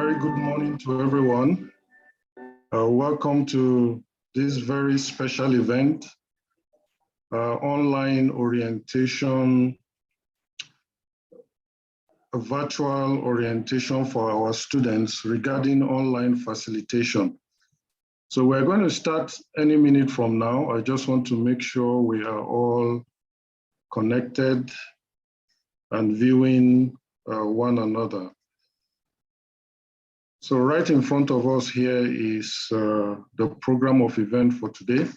very good morning to everyone. Welcome to this very special event, online orientation, a virtual orientation for our students regarding online facilitation. So we're going to start any minute from now. I just want to make sure we are all connected and viewing one another. So right in front of us here is the program of event for today.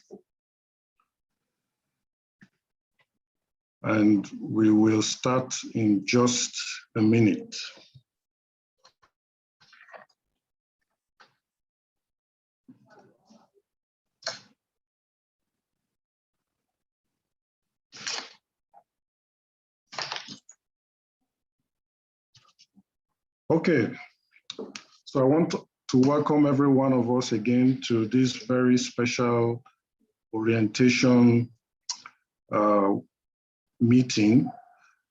And we will start in just a minute. Okay, so I want to welcome every one of us again to this very special orientation meeting.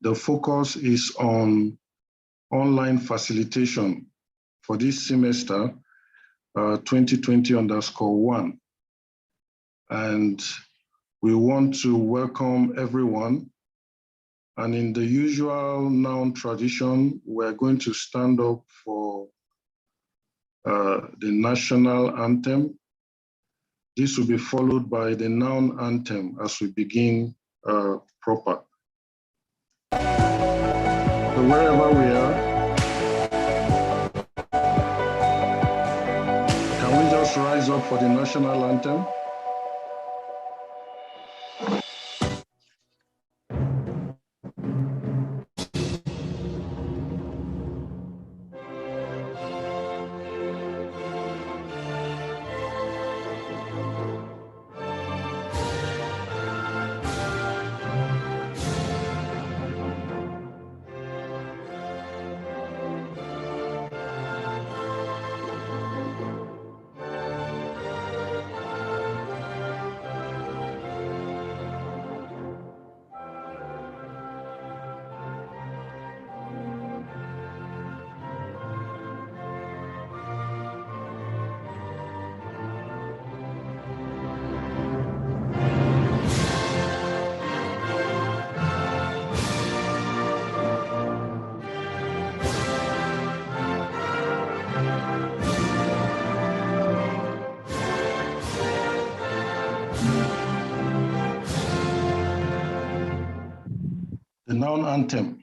The focus is on online facilitation for this semester, 2020_1. And we want to welcome everyone. And in the usual NOUN tradition, we're going to stand up for the national anthem. This will be followed by the NOUN anthem as we begin proper. So wherever we are, can we just rise up for the national anthem? The NOUN anthem.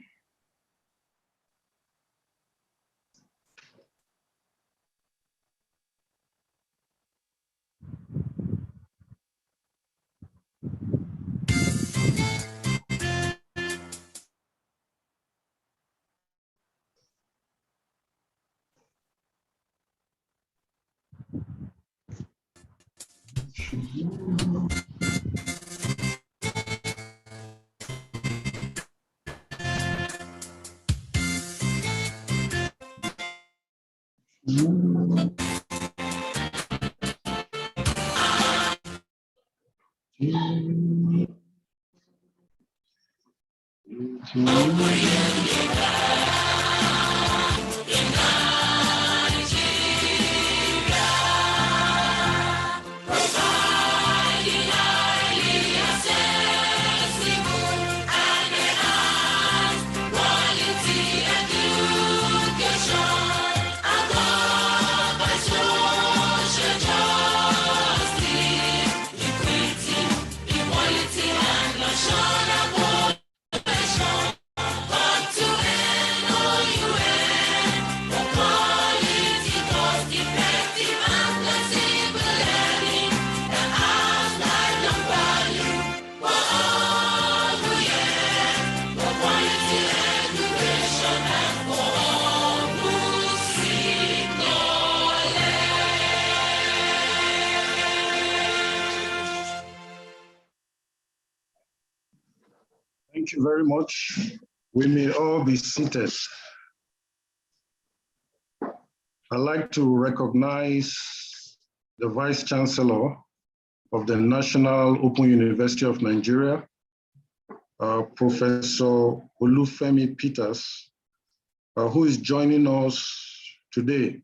Thank you very much. We may all be seated. I'd like to recognize the Vice Chancellor of the National Open University of Nigeria, Professor Olufemi Peters, who is joining us today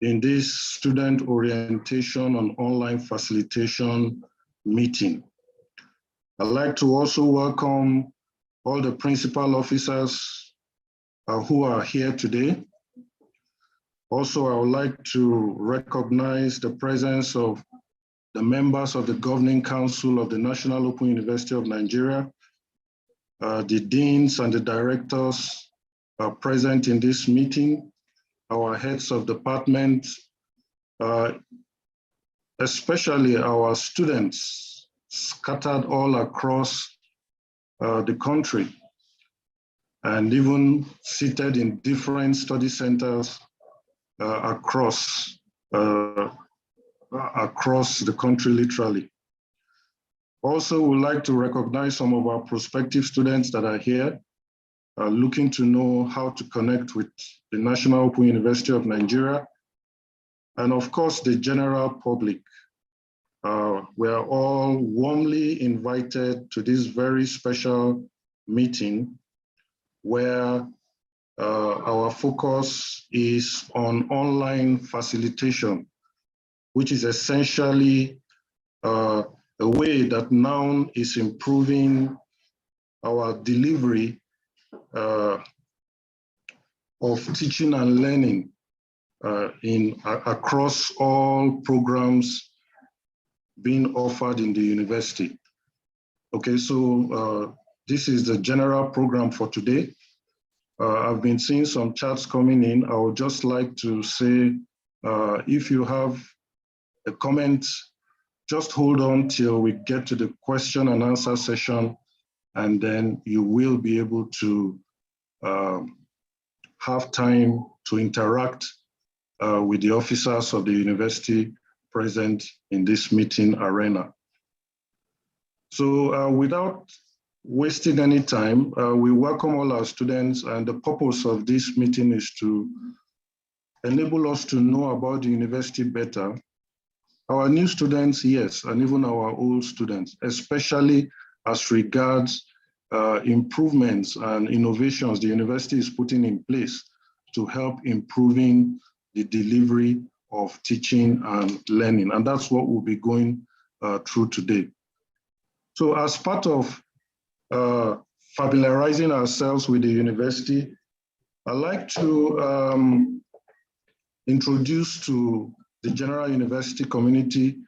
in this student orientation and online facilitation meeting. I'd like to also welcome all the principal officers who are here today. Also, I would like to recognize the presence of the members of the Governing Council of the National Open University of Nigeria, the deans and the directors are present in this meeting, our heads of department, especially our students scattered all across the country and even seated in different study centers across the country, literally. Also, we'd like to recognize some of our prospective students that are here, looking to know how to connect with the National Open University of Nigeria, and of course, the general public. We are all warmly invited to this very special meeting where our focus is on online facilitation, which is essentially a way that NOUN is improving our delivery of teaching and learning across all programs being offered in the university. Okay, so this is the general program for today. I've been seeing some chats coming in. I would just like to say, if you have a comment, just hold on till we get to the question and answer session, and then you will be able to have time to interact with the officers of the university present in this meeting arena. So without wasting any time, we welcome all our students, and the purpose of this meeting is to enable us to know about the university better. Our new students, yes, and even our old students, especially as regards improvements and innovations the university is putting in place to help improving the delivery of teaching and learning. And that's what we'll be going through today. So as part of familiarizing ourselves with the university, I'd like to introduce to the general university community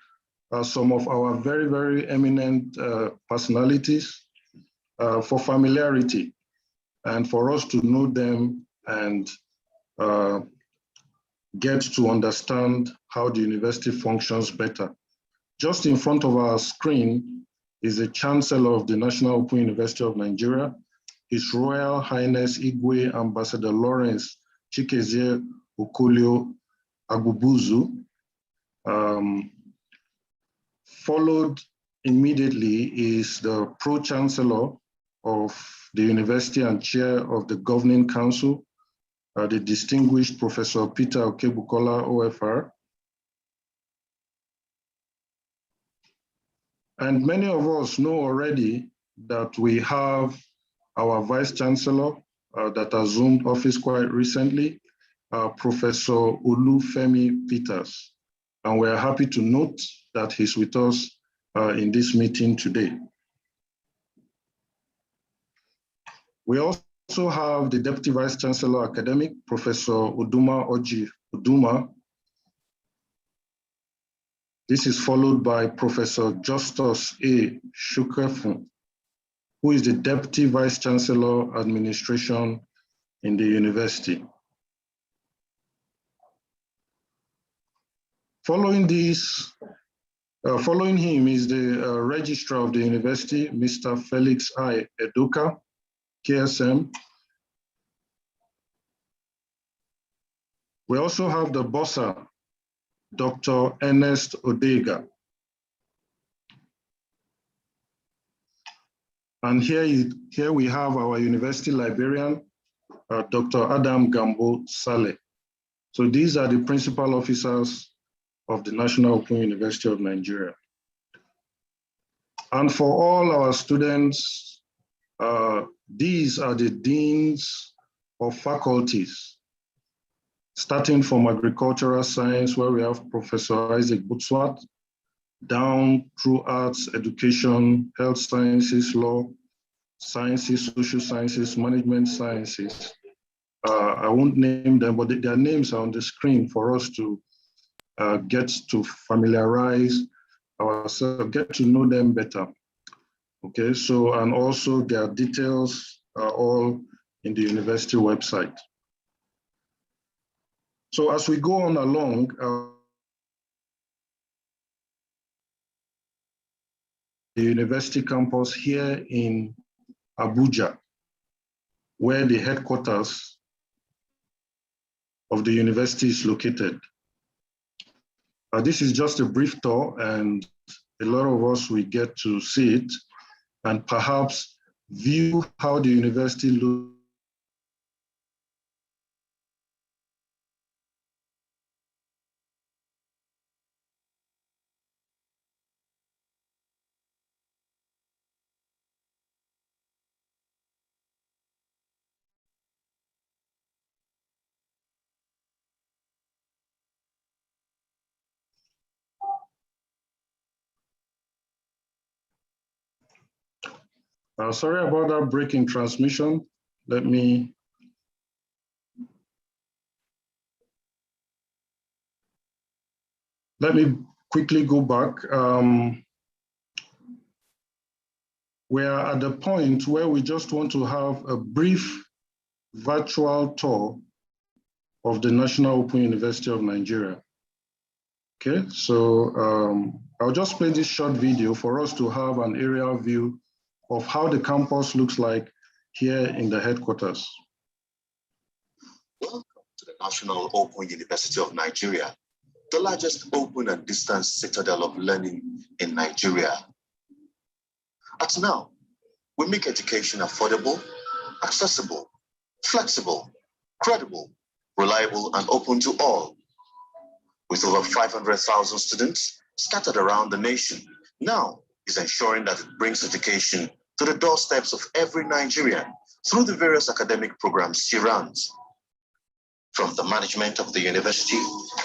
some of our very, very eminent personalities for familiarity and for us to know them and get to understand how the university functions better. Just in front of our screen is the Chancellor of the National Open University of Nigeria, His Royal Highness Igwe Ambassador Lawrence Chikezie Okolio Agubuzu. Followed immediately is the Pro-Chancellor of the university and Chair of the Governing Council, the distinguished Professor Peter Okebukola, OFR. And many of us know already that we have our Vice Chancellor that assumed office quite recently, Professor Olufemi Peters. And we're happy to note that he's with us in this meeting today. We also have the Deputy Vice Chancellor Academic, Professor Uduma Oji Uduma. This is followed by Professor Justus A. Shukefun, who is the Deputy Vice Chancellor Administration in the university. Following him is the Registrar of the University, Mr. Felix I. Eduka, KSM. We also have the Bossa, Dr. Ernest Odega. And here we have our university librarian, Dr. Adam Gambo Saleh. So these are the principal officers of the National Open University of Nigeria. And for all our students, these are the deans of faculties. starting from agricultural science, where we have Professor Isaac Butswat, down through arts, education, health sciences, law, sciences, social sciences, management sciences. I won't name them, but their names are on the screen for us to get to familiarize ourselves, get to know them better. Okay, so, and also their details are all in the university website. So as we go on along, the university campus here in Abuja, where the headquarters of the university is located. This is just a brief tour, and a lot of us will get to see it and perhaps view how the university looks. Sorry about that breaking transmission. Let me quickly go back. We are at the point where we just want to have a brief virtual tour of the National Open University of Nigeria. Okay, so I'll just play this short video for us to have an aerial view of how the campus looks like here in the headquarters. Welcome to the National Open University of Nigeria, the largest open and distance citadel of learning in Nigeria. At NOUN, we make education affordable, accessible, flexible, credible, reliable, and open to all. With over 500,000 students scattered around the nation, NOUN is ensuring that it brings education to the doorsteps of every Nigerian through the various academic programs she runs. From the management of the university,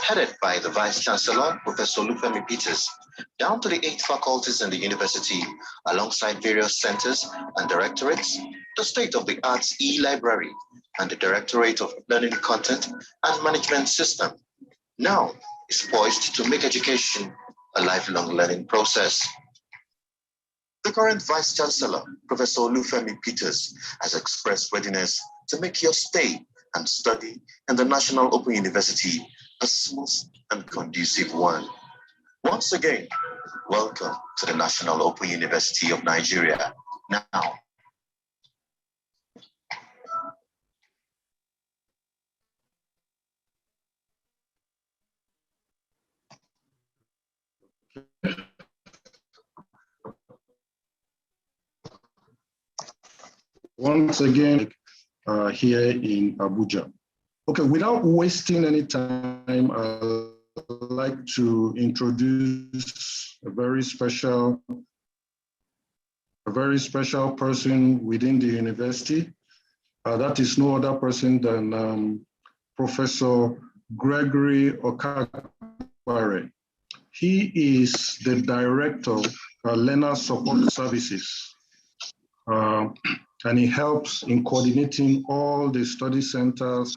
headed by the Vice Chancellor, Professor Olufemi Peters, down to the 8 faculties in the university, alongside various centers and directorates, the state-of-the-art e-library, and the Directorate of Learning Content and Management System, NOUN is poised to make education a lifelong learning process. The current Vice Chancellor, Professor Olufemi Peters, has expressed readiness to make your stay and study in the National Open University a smooth and conducive one. Once again, welcome to the National Open University of Nigeria, NOUN. Once again, here in Abuja. Okay, without wasting any time, I'd like to introduce a very special person within the university. That is no other person than Professor Gregory Okagbare. He is the Director of Learner Support Services. And he helps in coordinating all the study centers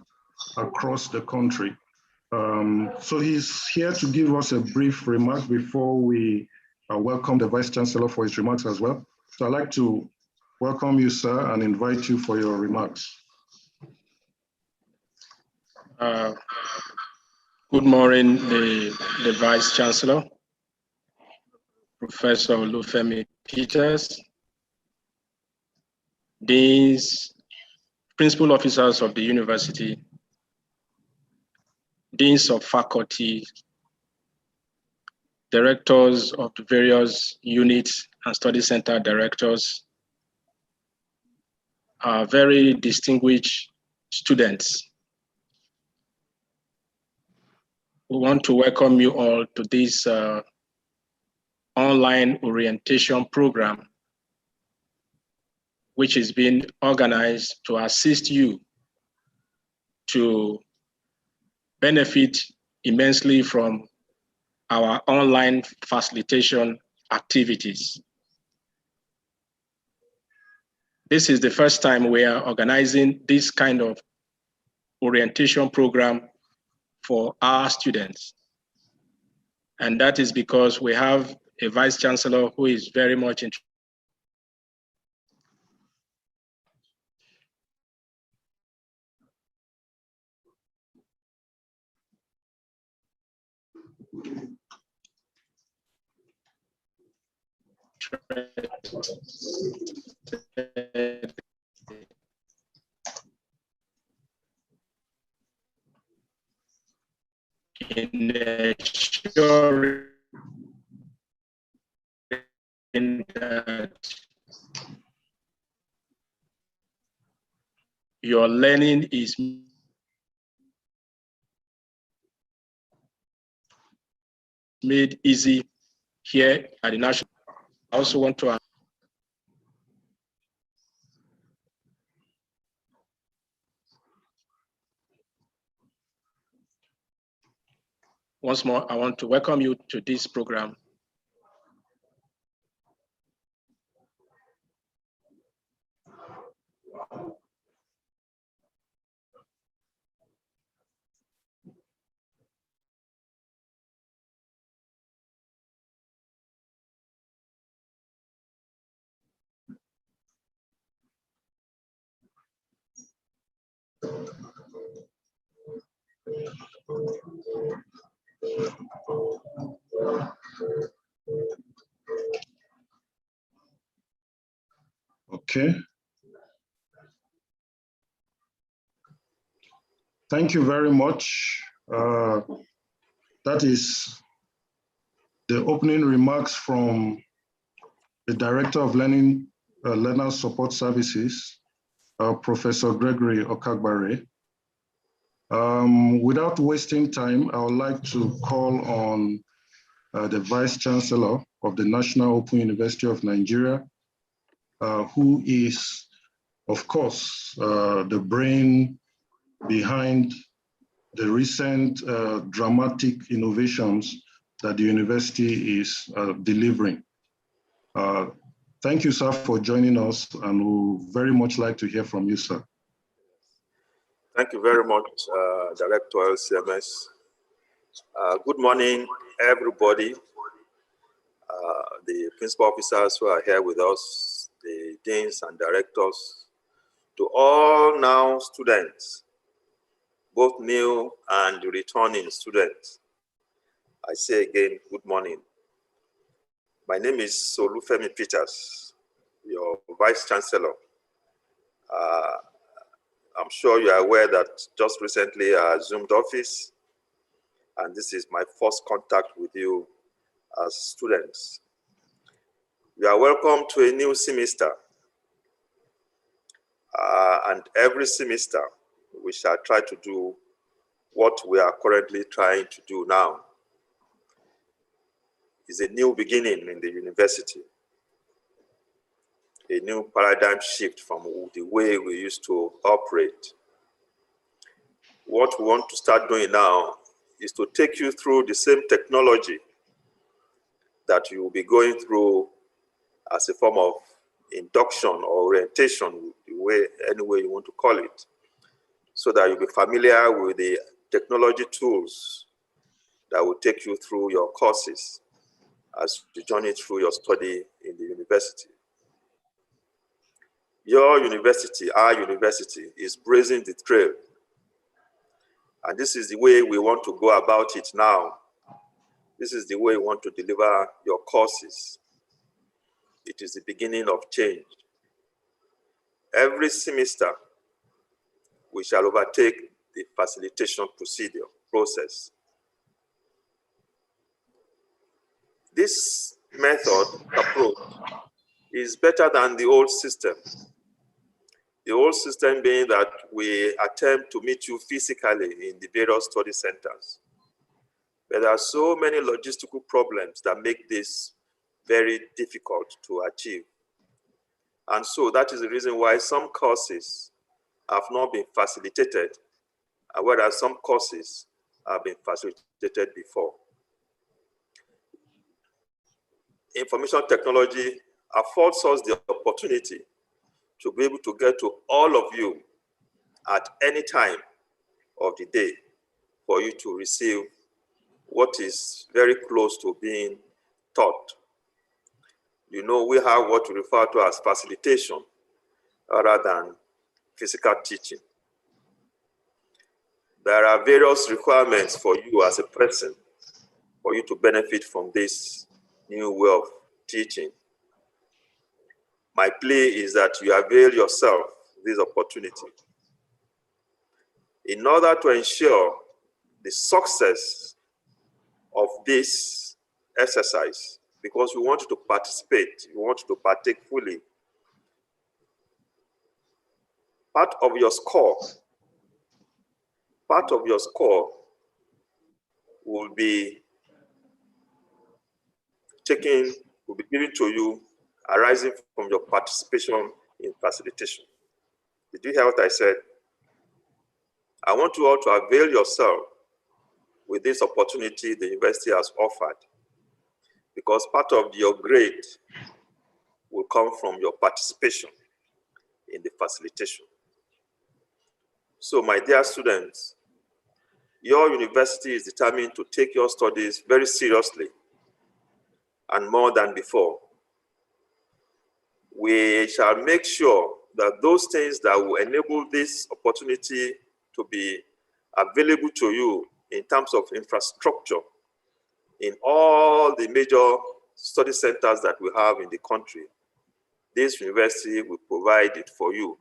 across the country. So he's here to give us a brief remark before we welcome the Vice Chancellor for his remarks as well. So I'd like to welcome you, sir, and invite you for your remarks. Good morning, the Vice Chancellor, Professor Olufemi Peters, deans, principal officers of the university, deans of faculty, directors of the various units and study center directors, very distinguished students. We want to welcome you all to this online orientation program, which is being organized to assist you to benefit immensely from our online facilitation activities. This is the first time we are organizing this kind of orientation program for our students. And that is because we have a Vice Chancellor who is very much interested. In ensuring that your learning is made easy here at the national. I also want to once more, I want to welcome you to this program. Okay. Thank you very much. That is the opening remarks from the Director of Learner Support Services, Professor Gregory Okagbare. Without wasting time, I would like to call on the Vice Chancellor of the National Open University of Nigeria, who is, of course, the brain behind the recent dramatic innovations that the university is delivering. Thank you, sir, for joining us, and we would very much like to hear from you, sir. Thank you very much, Director LCMS. Good morning, everybody. The principal officers who are here with us, the deans and directors, to all now students, both new and returning students. I say again, good morning. My name is Olufemi Peters, your Vice Chancellor. I'm sure you are aware that just recently I assumed office, and this is my first contact with you as students. You are welcome to a new semester, and every semester we shall try to do what we are currently trying to do now. It's a new beginning in the university, a new paradigm shift from the way we used to operate. What we want to start doing now is to take you through the same technology that you will be going through as a form of induction or orientation, any way you want to call it, so that you'll be familiar with the technology tools that will take you through your courses as you journey through your study in the university. Your university, our university, is blazing the trail. And this is the way we want to go about it now. This is the way we want to deliver your courses. It is the beginning of change. Every semester, we shall overtake the facilitation process. This approach, is better than the old system. The old system being that we attempt to meet you physically in the various study centers. But there are so many logistical problems that make this very difficult to achieve. And so that is the reason why some courses have not been facilitated, whereas some courses have been facilitated before. Information technology affords us the opportunity to be able to get to all of you at any time of the day for you to receive what is very close to being taught. You know, we have what we refer to as facilitation rather than physical teaching. There are various requirements for you as a person for you to benefit from this new way of teaching. My plea is that you avail yourself this opportunity in order to ensure the success of this exercise, because we want you to participate, we want you to partake fully. Part of your score will be given to you arising from your participation in facilitation. Did you hear what I said? I want you all to avail yourself with this opportunity the university has offered, because part of your grade will come from your participation in the facilitation. So, my dear students, your university is determined to take your studies very seriously and more than before. We shall make sure that those things that will enable this opportunity to be available to you in terms of infrastructure in all the major study centers that we have in the country, this university will provide it for you.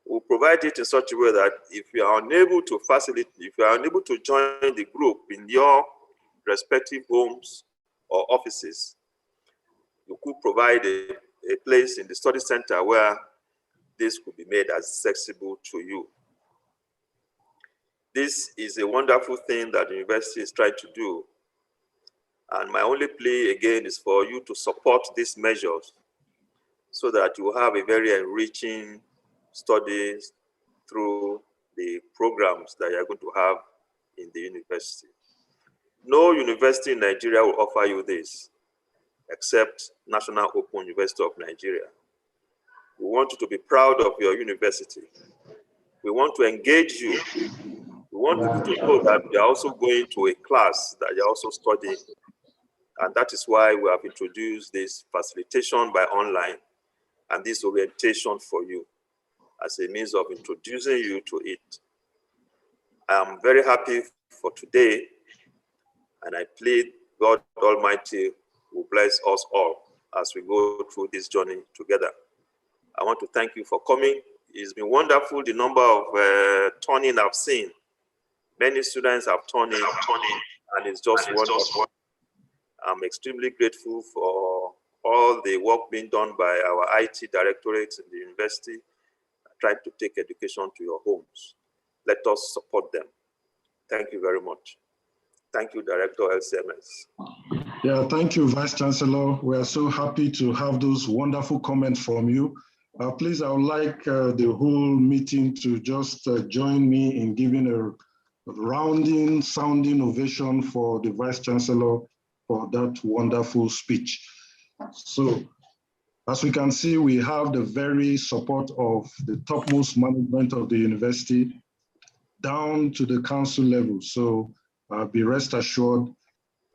We'll provide it in such a way that if you are unable to facilitate, if you are unable to join the group in your respective homes or offices, you could provide a place in the study center where this could be made accessible to you. This is a wonderful thing that the university is trying to do. And my only plea again is for you to support these measures so that you have a very enriching studies through the programs that you are going to have in the university. No university in Nigeria will offer you this except National Open University of Nigeria. We want you to be proud of your university. We want to engage you. We want you to know that you are also going to a class, that you are also studying. And that is why we have introduced this facilitation by online and this orientation for you as a means of introducing you to it. I am very happy for today, and I plead God Almighty will bless us all as we go through this journey together. I want to thank you for coming. It's been wonderful, the number of turning I've seen. Many students have turned in, and it's just wonderful. I'm extremely grateful for all the work being done by our IT directorates in the university, trying to take education to your homes. Let us support them. Thank you very much. Thank you, Director LCMS. Yeah, thank you, Vice Chancellor. We are so happy to have those wonderful comments from you. Please, I would like the whole meeting to just join me in giving a rounding, sounding ovation for the Vice Chancellor for that wonderful speech. So, as we can see, we have the very support of the topmost management of the university down to the council level. So be rest assured,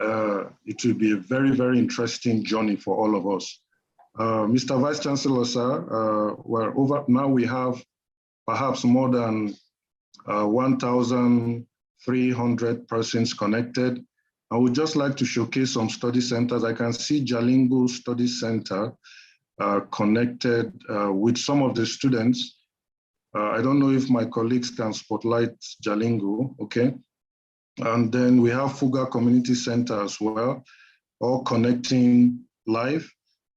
it will be a very, very interesting journey for all of us. Mr. Vice Chancellor, sir, now we have perhaps more than 1,300 persons connected. I would just like to showcase some study centers. I can see Jalingo Study Center connected with some of the students. I don't know if my colleagues can spotlight Jalingo, okay? And then we have Fuga Community Center as well, all connecting live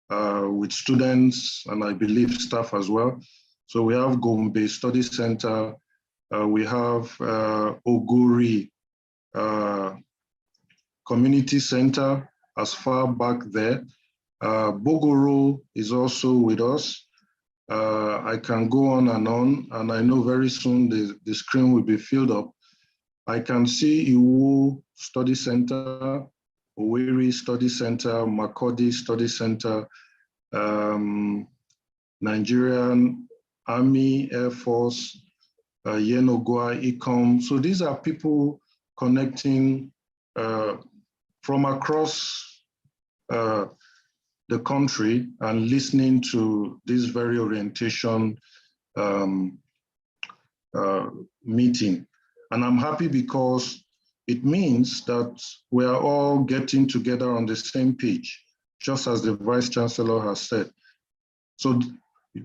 with students and I believe staff as well. So we have Gombe Study Center, we have Oguri Community Center as far back there. Bogoro is also with us. I can go on, and I know very soon the screen will be filled up. I can see Iwu Study Center, Owerri Study Center, Makurdi Study Center, Nigerian Army, Air Force, Yenogua, ICOM. So these are people connecting from across the country and listening to this very orientation meeting. And I'm happy because it means that we are all getting together on the same page, just as the Vice Chancellor has said. So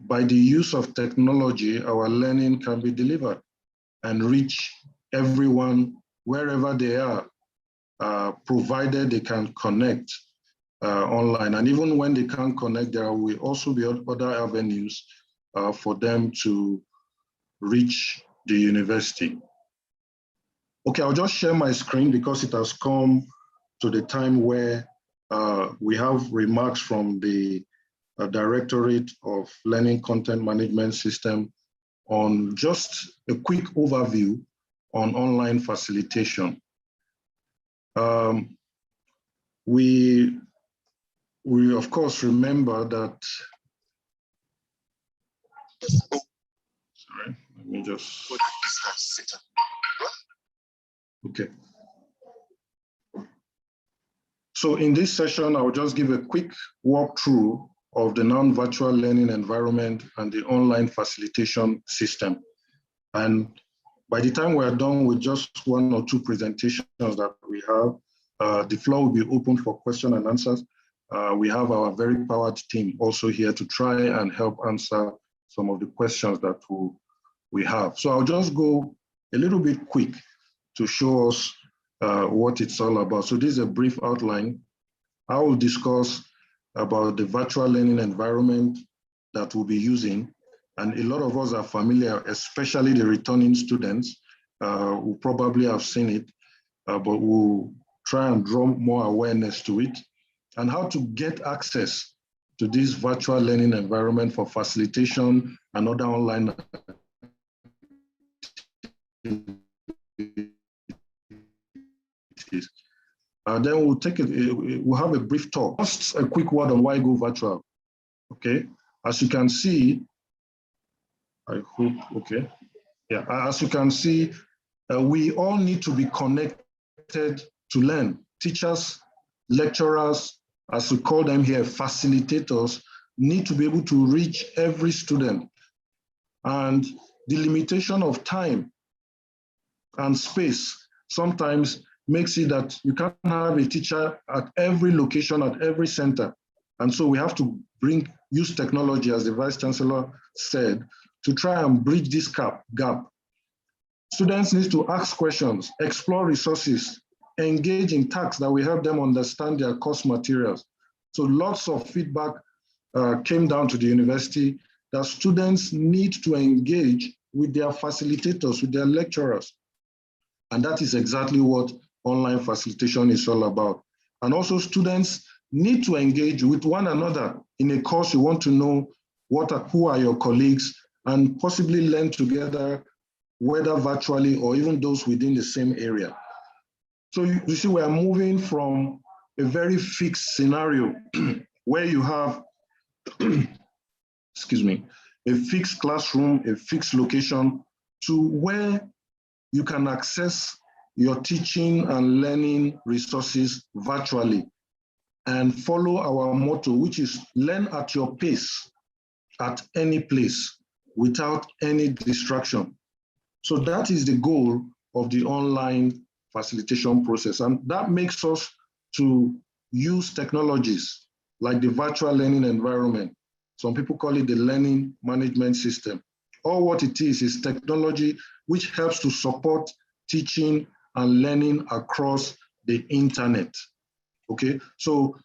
by the use of technology, our learning can be delivered and reach everyone wherever they are, provided they can connect online. And even when they can't connect, there will also be other avenues for them to reach the university. Okay, I'll just share my screen because it has come to the time where we have remarks from the Directorate of Learning Content Management System on just a quick overview on online facilitation. We of course remember that, sorry, let me just, okay. So in this session, I'll just give a quick walkthrough of the NOUN virtual learning environment and the online facilitation system. And by the time we're done with just one or two presentations that we have, the floor will be open for question and answers. We have our very powered team also here to try and help answer some of the questions that we have. So I'll just go a little bit quick to show us what it's all about. So this is a brief outline. I will discuss about the virtual learning environment that we'll be using. And a lot of us are familiar, especially the returning students who probably have seen it, but we'll try and draw more awareness to it, and how to get access to this virtual learning environment for facilitation and other online activities. Then we'll take it, we'll have a brief talk. Just a quick word on why go virtual. Okay, as you can see, I hope, okay. Yeah, as you can see, we all need to be connected to learn. Teachers, lecturers, as we call them here, facilitators, need to be able to reach every student. And the limitation of time and space sometimes makes it that you can't have a teacher at every location, at every center. And so we have to use technology, as the Vice Chancellor said, to try and bridge this gap. Students need to ask questions, explore resources, engage in tasks that will help them understand their course materials. So lots of feedback came down to the university that students need to engage with their facilitators, with their lecturers. And that is exactly what online facilitation is all about. And also students need to engage with one another. In a course, you want to know who are your colleagues and possibly learn together, whether virtually or even those within the same area. So you see, we are moving from a very fixed scenario where you have, excuse me, a fixed classroom, a fixed location, to where you can access your teaching and learning resources virtually and follow our motto, which is learn at your pace, at any place, without any distraction. So that is the goal of the online facilitation process. And that makes us to use technologies like the virtual learning environment. Some people call it the learning management system. All what it is technology which helps to support teaching and learning across the internet. Okay, so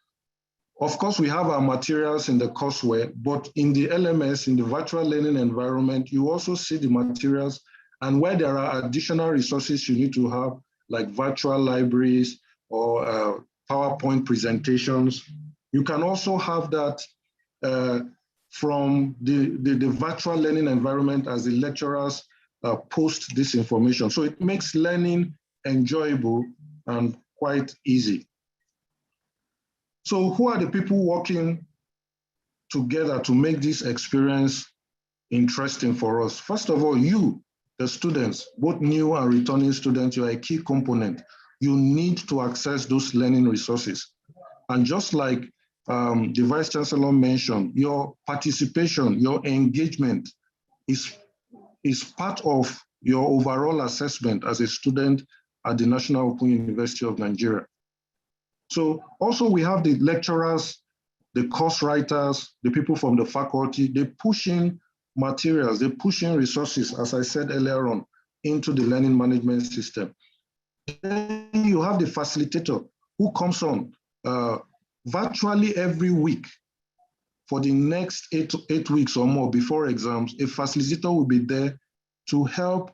of course we have our materials in the courseware, but in the LMS, in the virtual learning environment, you also see the materials, and where there are additional resources you need to have, like virtual libraries or PowerPoint presentations. You can also have that from the virtual learning environment as the lecturers post this information. So it makes learning enjoyable and quite easy. So who are the people working together to make this experience interesting for us? First of all, you, the students, both new and returning students, you are a key component. You need to access those learning resources. And just like the Vice Chancellor mentioned, your participation, your engagement is part of your overall assessment as a student at the National Open University of Nigeria. So also we have the lecturers, the course writers, the people from the faculty, they push in materials, they push in resources, as I said earlier on, into the learning management system. Then you have the facilitator who comes on virtually every week for the next eight weeks or more before exams. A facilitator will be there to help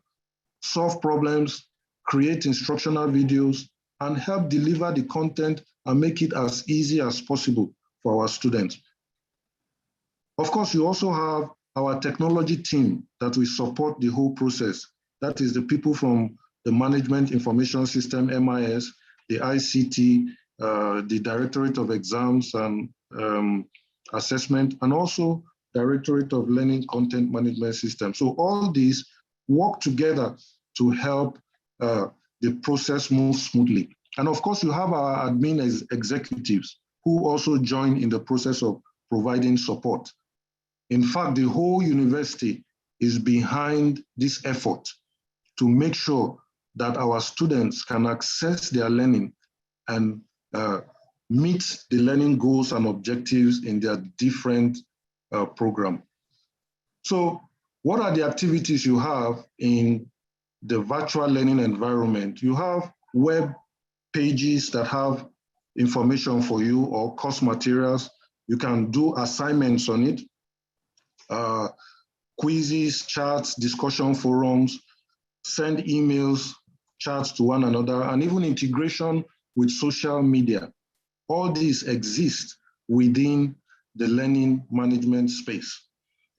solve problems, create instructional videos, and help deliver the content and make it as easy as possible for our students. Of course, you also have our technology team that will support the whole process. That is the people from the Management Information System, MIS, the ICT, the Directorate of Exams and Assessment, and also Directorate of Learning Content Management System. So all these work together to help the process move smoothly. And of course, you have our admin executives who also join in the process of providing support. In fact, the whole university is behind this effort to make sure that our students can access their learning and meet the learning goals and objectives in their different programs. So what are the activities you have in the virtual learning environment? You have web pages that have information for you or course materials. You can do assignments on it, quizzes, charts, discussion forums, send emails, chats to one another, and even integration with social media. All these exist within the learning management space.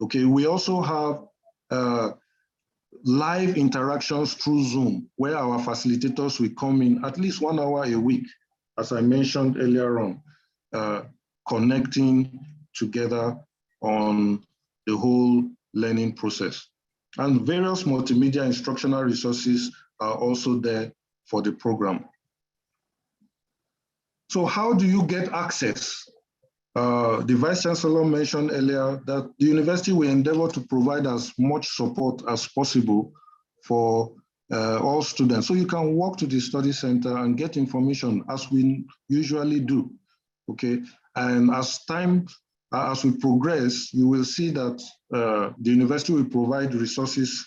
Okay, we also have live interactions through Zoom, where our facilitators will come in at least 1 hour a week, as I mentioned earlier on, connecting together on the whole learning process. And various multimedia instructional resources are also there for the program. So how do you get access? The Vice Chancellor mentioned earlier that the university will endeavor to provide as much support as possible for all students. So you can walk to the study center and get information as we usually do, okay? And as we progress, you will see that the university will provide resources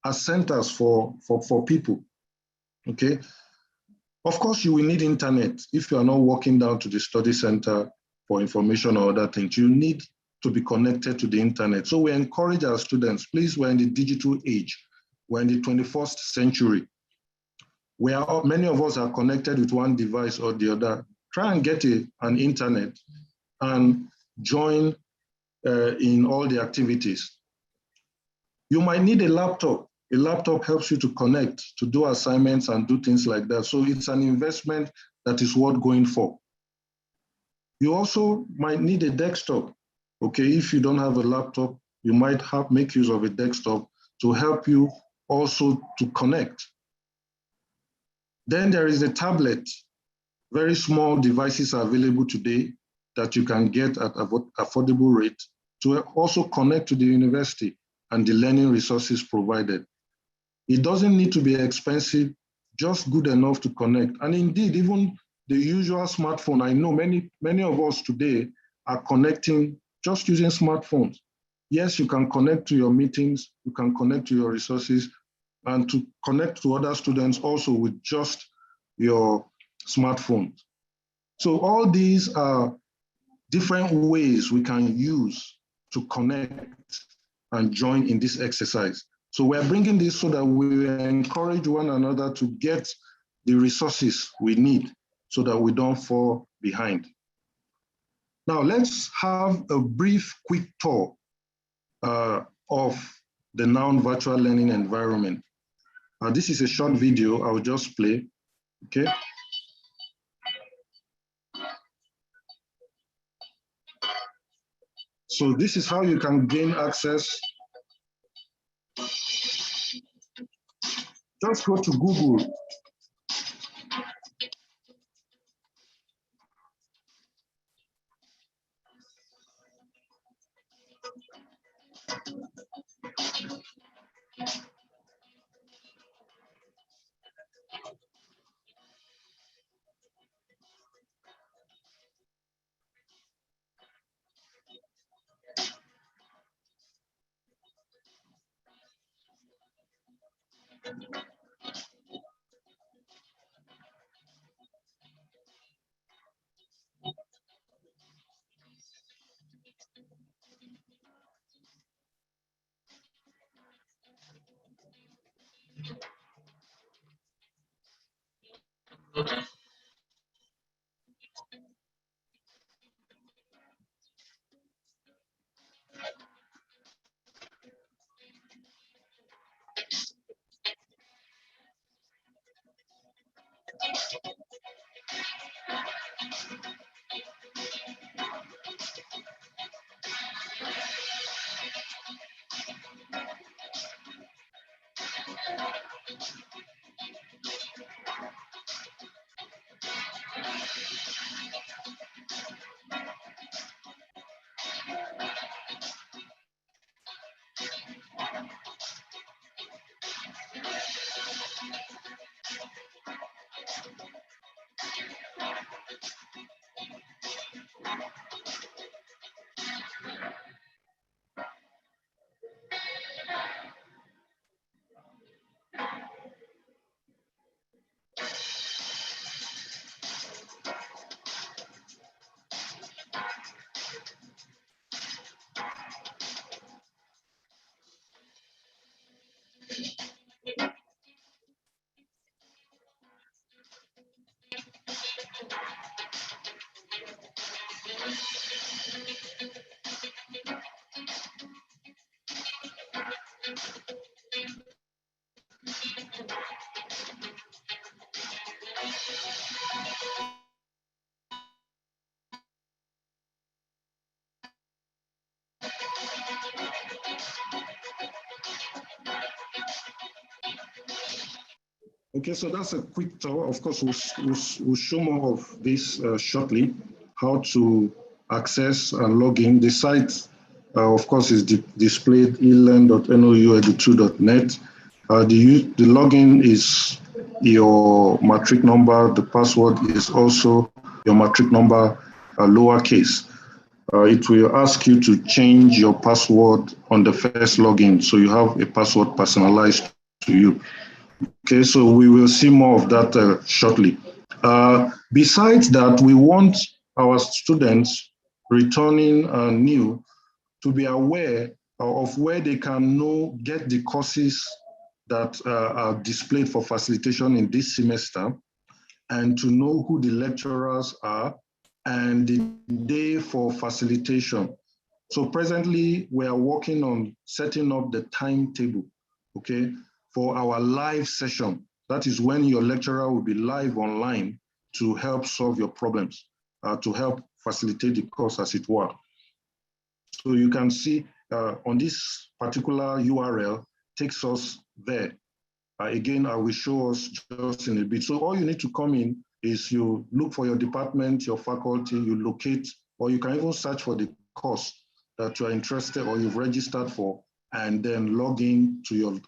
as centers for people, okay? Of course, you will need internet. If you are not walking down to the study center for information or other things, you need to be connected to the internet. So we encourage our students, please, we're in the digital age. We're in the 21st century. Many of us are connected with one device or the other. Try and get an internet and join in all the activities. You might need a laptop. A laptop helps you to connect, to do assignments and do things like that. So it's an investment that is worth going for. You also might need a desktop. Okay, if you don't have a laptop, you might make use of a desktop to help you also to connect. Then there is a tablet. Very small devices are available today that you can get at affordable rate to also connect to the university and the learning resources provided. It doesn't need to be expensive, just good enough to connect. And indeed, even the usual smartphone, I know many of us today are connecting just using smartphones. Yes, you can connect to your meetings, you can connect to your resources, and to connect to other students also with just your smartphone. So all these are different ways we can use to connect and join in this exercise. So we're bringing this so that we encourage one another to get the resources we need so that we don't fall behind. Now let's have a brief, quick tour of the NOUN virtual learning environment. This is a short video I will just play, okay? So this is how you can gain access. Just go to Google. Okay, so that's a quick tour. Of course, we'll show more of this shortly, how to access and log in. The site, of course, is displayed elearn.nouedu2.net. The login is your matric number. The password is also your matric number, lowercase. It will ask you to change your password on the first login, so you have a password personalized to you. Okay, so we will see more of that shortly. Besides that, we want our students returning new to be aware of where they can get the courses that are displayed for facilitation in this semester, and to know who the lecturers are and the day for facilitation. So presently, we are working on setting up the timetable, okay, for our live session. That is when your lecturer will be live online to help solve your problems, to help facilitate the course, as it were. So you can see on this particular URL takes us there. Again, I will show us just in a bit. So all you need to come in is you look for your department, your faculty, you locate, or you can even search for the course that you are interested or you've registered for, and then log in to your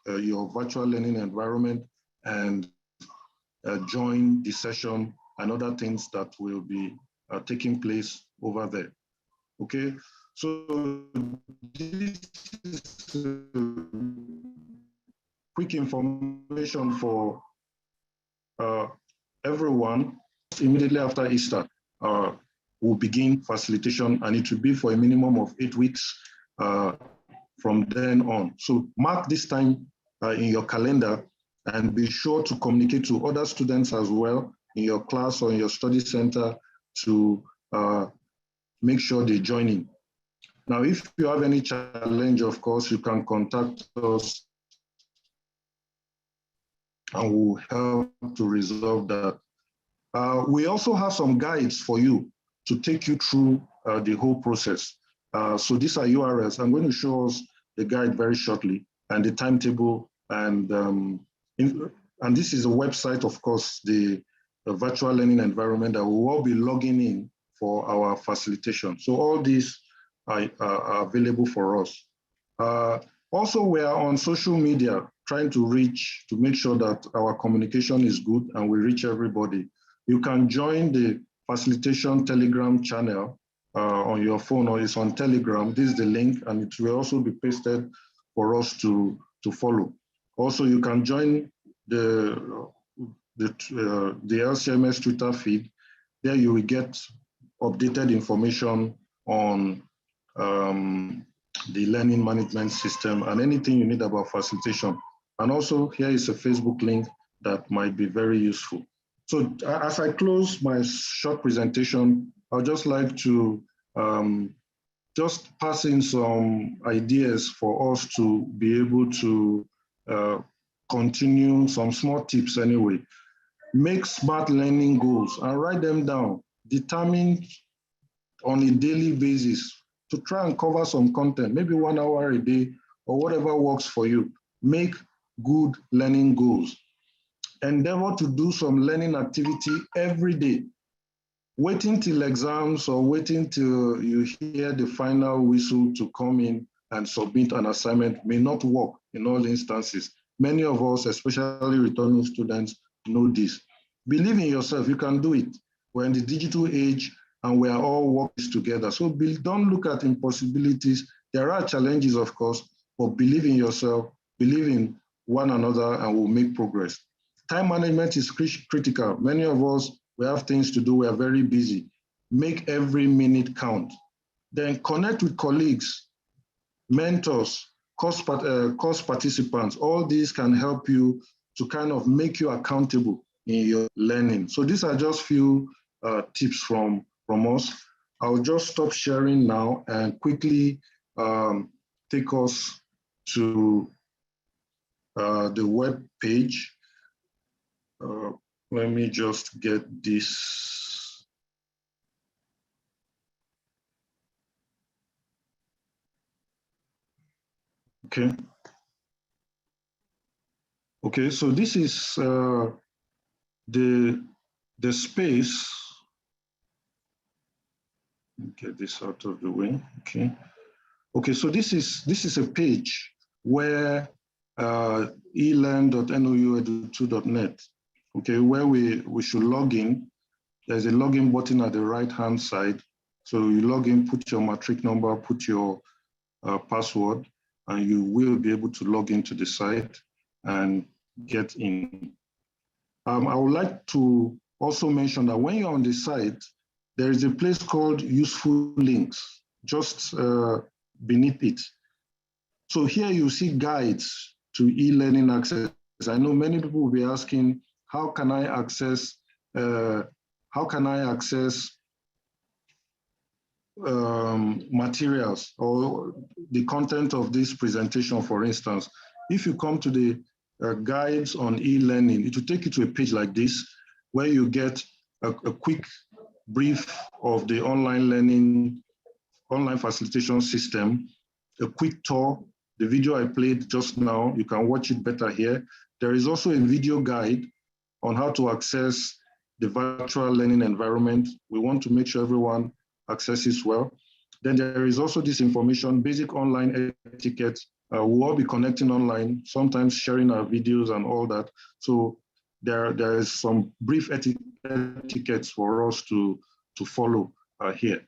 virtual learning environment and join the session and other things that will be taking place over there. Okay, so this is quick information for everyone. Immediately after Easter, we'll begin facilitation, and it will be for a minimum of 8 weeks from then on. So mark this time in your calendar, and be sure to communicate to other students as well in your class or in your study center to make sure they join in. Now, if you have any challenge, of course, you can contact us and we'll help to resolve that. We also have some guides for you to take you through the whole process. So these are URLs. I'm going to show us the guide very shortly and the timetable. And this is a website, of course, the virtual learning environment that we will all be logging in for our facilitation. So all these are available for us. Also, we are on social media trying to make sure that our communication is good and we reach everybody. You can join the facilitation Telegram channel on your phone, or it's on Telegram. This is the link, and it will also be pasted for us to follow. Also, you can join the LCMS Twitter feed. There you will get updated information on the learning management system and anything you need about facilitation. And also here is a Facebook link that might be very useful. So as I close my short presentation, I'd just like to just pass in some ideas for us to be able to continue, some small tips anyway. Make smart learning goals and write them down. Determine on a daily basis to try and cover some content, maybe 1 hour a day or whatever works for you. Make good learning goals. Endeavor to do some learning activity every day. Waiting till exams or waiting till you hear the final whistle to come in and submit an assignment may not work in all instances. Many of us, especially returning students, know this. Believe in yourself, you can do it. We're in the digital age and we are all working together. So don't look at impossibilities. There are challenges, of course, but believe in yourself, believe in one another, and we'll make progress. Time management is critical. Many of us, we have things to do. We are very busy. Make every minute count. Then connect with colleagues, mentors, course participants. All these can help you to kind of make you accountable in your learning. So these are just few tips from us. I'll just stop sharing now and quickly take us to the web page. Let me just get this. Okay. Okay, so this is the space. Get this out of the way. Okay. Okay, so this is a page where elearn.nouedu2.net, okay, where we should log in. There's a login button at the right-hand side. So you log in, put your matric number, put your password, and you will be able to log into the site and get in. I would like to also mention that when you're on the site, there is a place called useful links, just beneath it. So here you see guides to e-learning access. I know many people will be asking, how can I access materials or the content of this presentation, for instance? If you come to the guides on e-learning, it will take you to a page like this, where you get a quick brief of the online facilitation system, a quick tour. The video I played just now, you can watch it better here. There is also a video guide on how to access the virtual learning environment. We want to make sure everyone accesses well. Then there is also this information, basic online etiquette. We'll all be connecting online, sometimes sharing our videos and all that. So there is some brief etiquettes for us to follow here.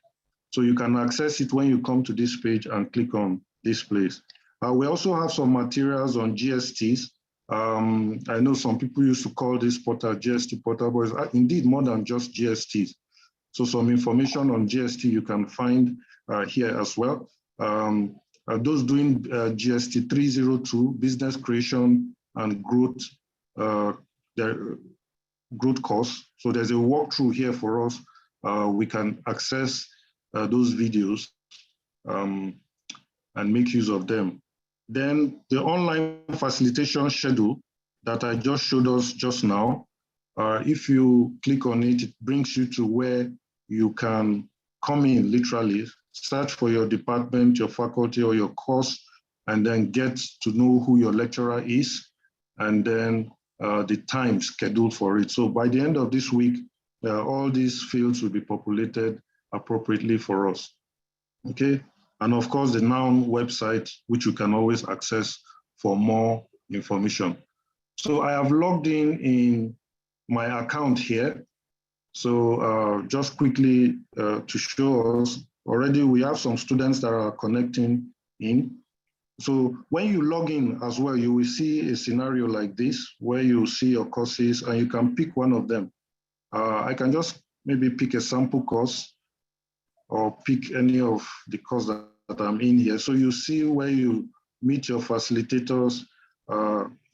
So you can access it when you come to this page and click on this place. We also have some materials on GSTs. I know some people used to call this portal GST portal, but it's indeed more than just GSTs. So some information on GST you can find here as well. Those doing GST 302, business creation and growth, growth course. So there's a walkthrough here for us. We can access those videos and make use of them. Then the online facilitation schedule, that I just showed us just now. If you click on it, it brings you to where you can come in, literally, search for your department, your faculty, or your course, and then get to know who your lecturer is, and then the time scheduled for it. So by the end of this week, all these fields will be populated appropriately for us, okay? And of course, the NOUN website, which you can always access for more information. So I have logged in my account here. So just quickly to show us, already we have some students that are connecting in. So when you log in as well, you will see a scenario like this, where you see your courses and you can pick one of them. I can just maybe pick a sample course or pick any of the course that I'm in here. So you see where you meet your facilitators,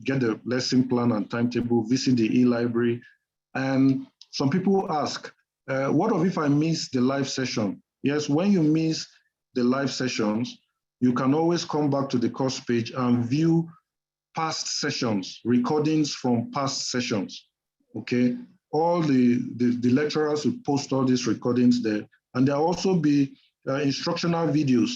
get the lesson plan and timetable, visit the e-library. And some people ask, what if I miss the live session? Yes, when you miss the live sessions, you can always come back to the course page and view past sessions, recordings from past sessions, okay? All the lecturers will post all these recordings there. And there'll also be instructional videos,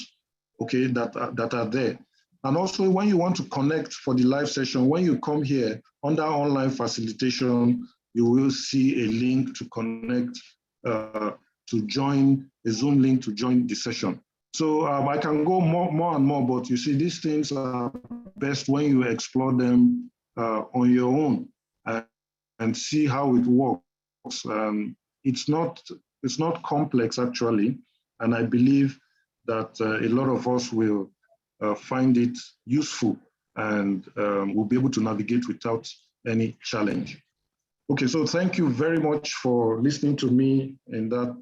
okay, that are there. And also when you want to connect for the live session, when you come here under online facilitation, you will see a link to connect, to join, a Zoom link to join the session. So I can go more and more, but you see these things are best when you explore them on your own and see how it works. It's not complex actually, and I believe that a lot of us will find it useful and will be able to navigate without any challenge. Okay, so thank you very much for listening to me in that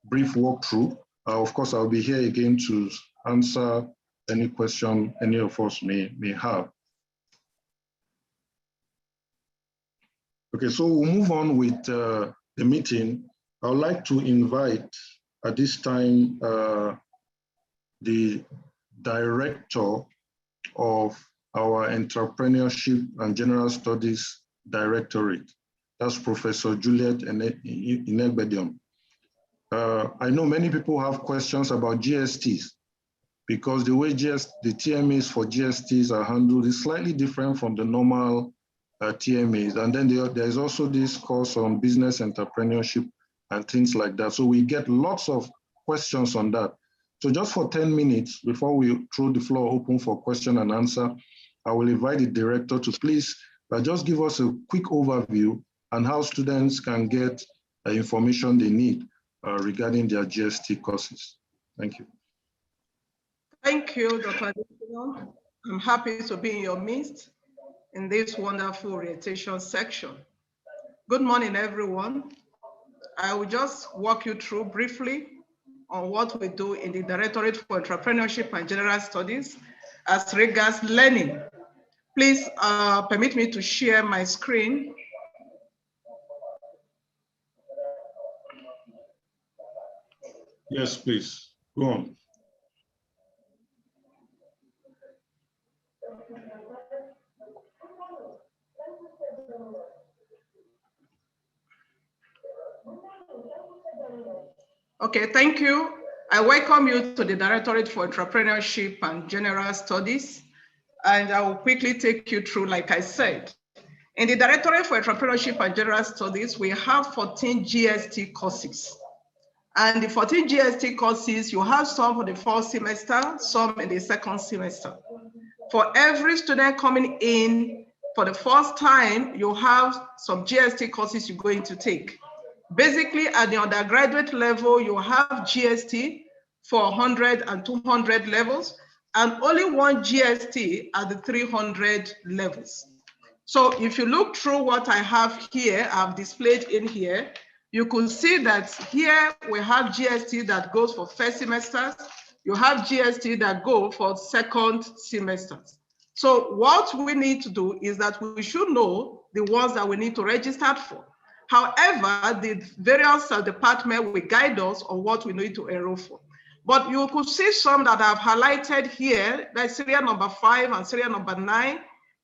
brief walkthrough. Of course, I'll be here again to answer any question any of us may have. Okay, so we'll move on with the meeting. I would like to invite at this time the director of our Entrepreneurship and General Studies Directorate. That's Professor Juliet Inegbedion. I know many people have questions about GSTs because the way the TMAs for GSTs are handled is slightly different from the normal TMAs. And then there is also this course on business entrepreneurship and things like that. So we get lots of questions on that. So just for 10 minutes before we throw the floor open for question and answer, I will invite the director to please just give us a quick overview on how students can get information they need regarding their GST courses. Thank you. Thank you, Dr. Adesina. I'm happy to be in your midst in this wonderful orientation section. Good morning, everyone. I will just walk you through briefly on what we do in the Directorate for Entrepreneurship and General Studies as regards learning. Please permit me to share my screen. Yes, please, go on. Okay, thank you. I welcome you to the Directorate for Entrepreneurship and General Studies, and I will quickly take you through, like I said. In the Directorate for Entrepreneurship and General Studies, we have 14 GST courses. And the 14 GST courses, you have some for the first semester, some in the second semester. For every student coming in for the first time, you have some GST courses you're going to take. Basically, at the undergraduate level, you have GST for 100 and 200 levels, and only one GST at the 300 levels. So if you look through what I have here, I've displayed in here, you could see that here we have GST that goes for first semesters. You have GST that go for second semesters. So what we need to do is that we should know the ones that we need to register for. However, the various departments will guide us on what we need to enroll for. But you could see some that I've highlighted here, like serial number 5 and serial number 9.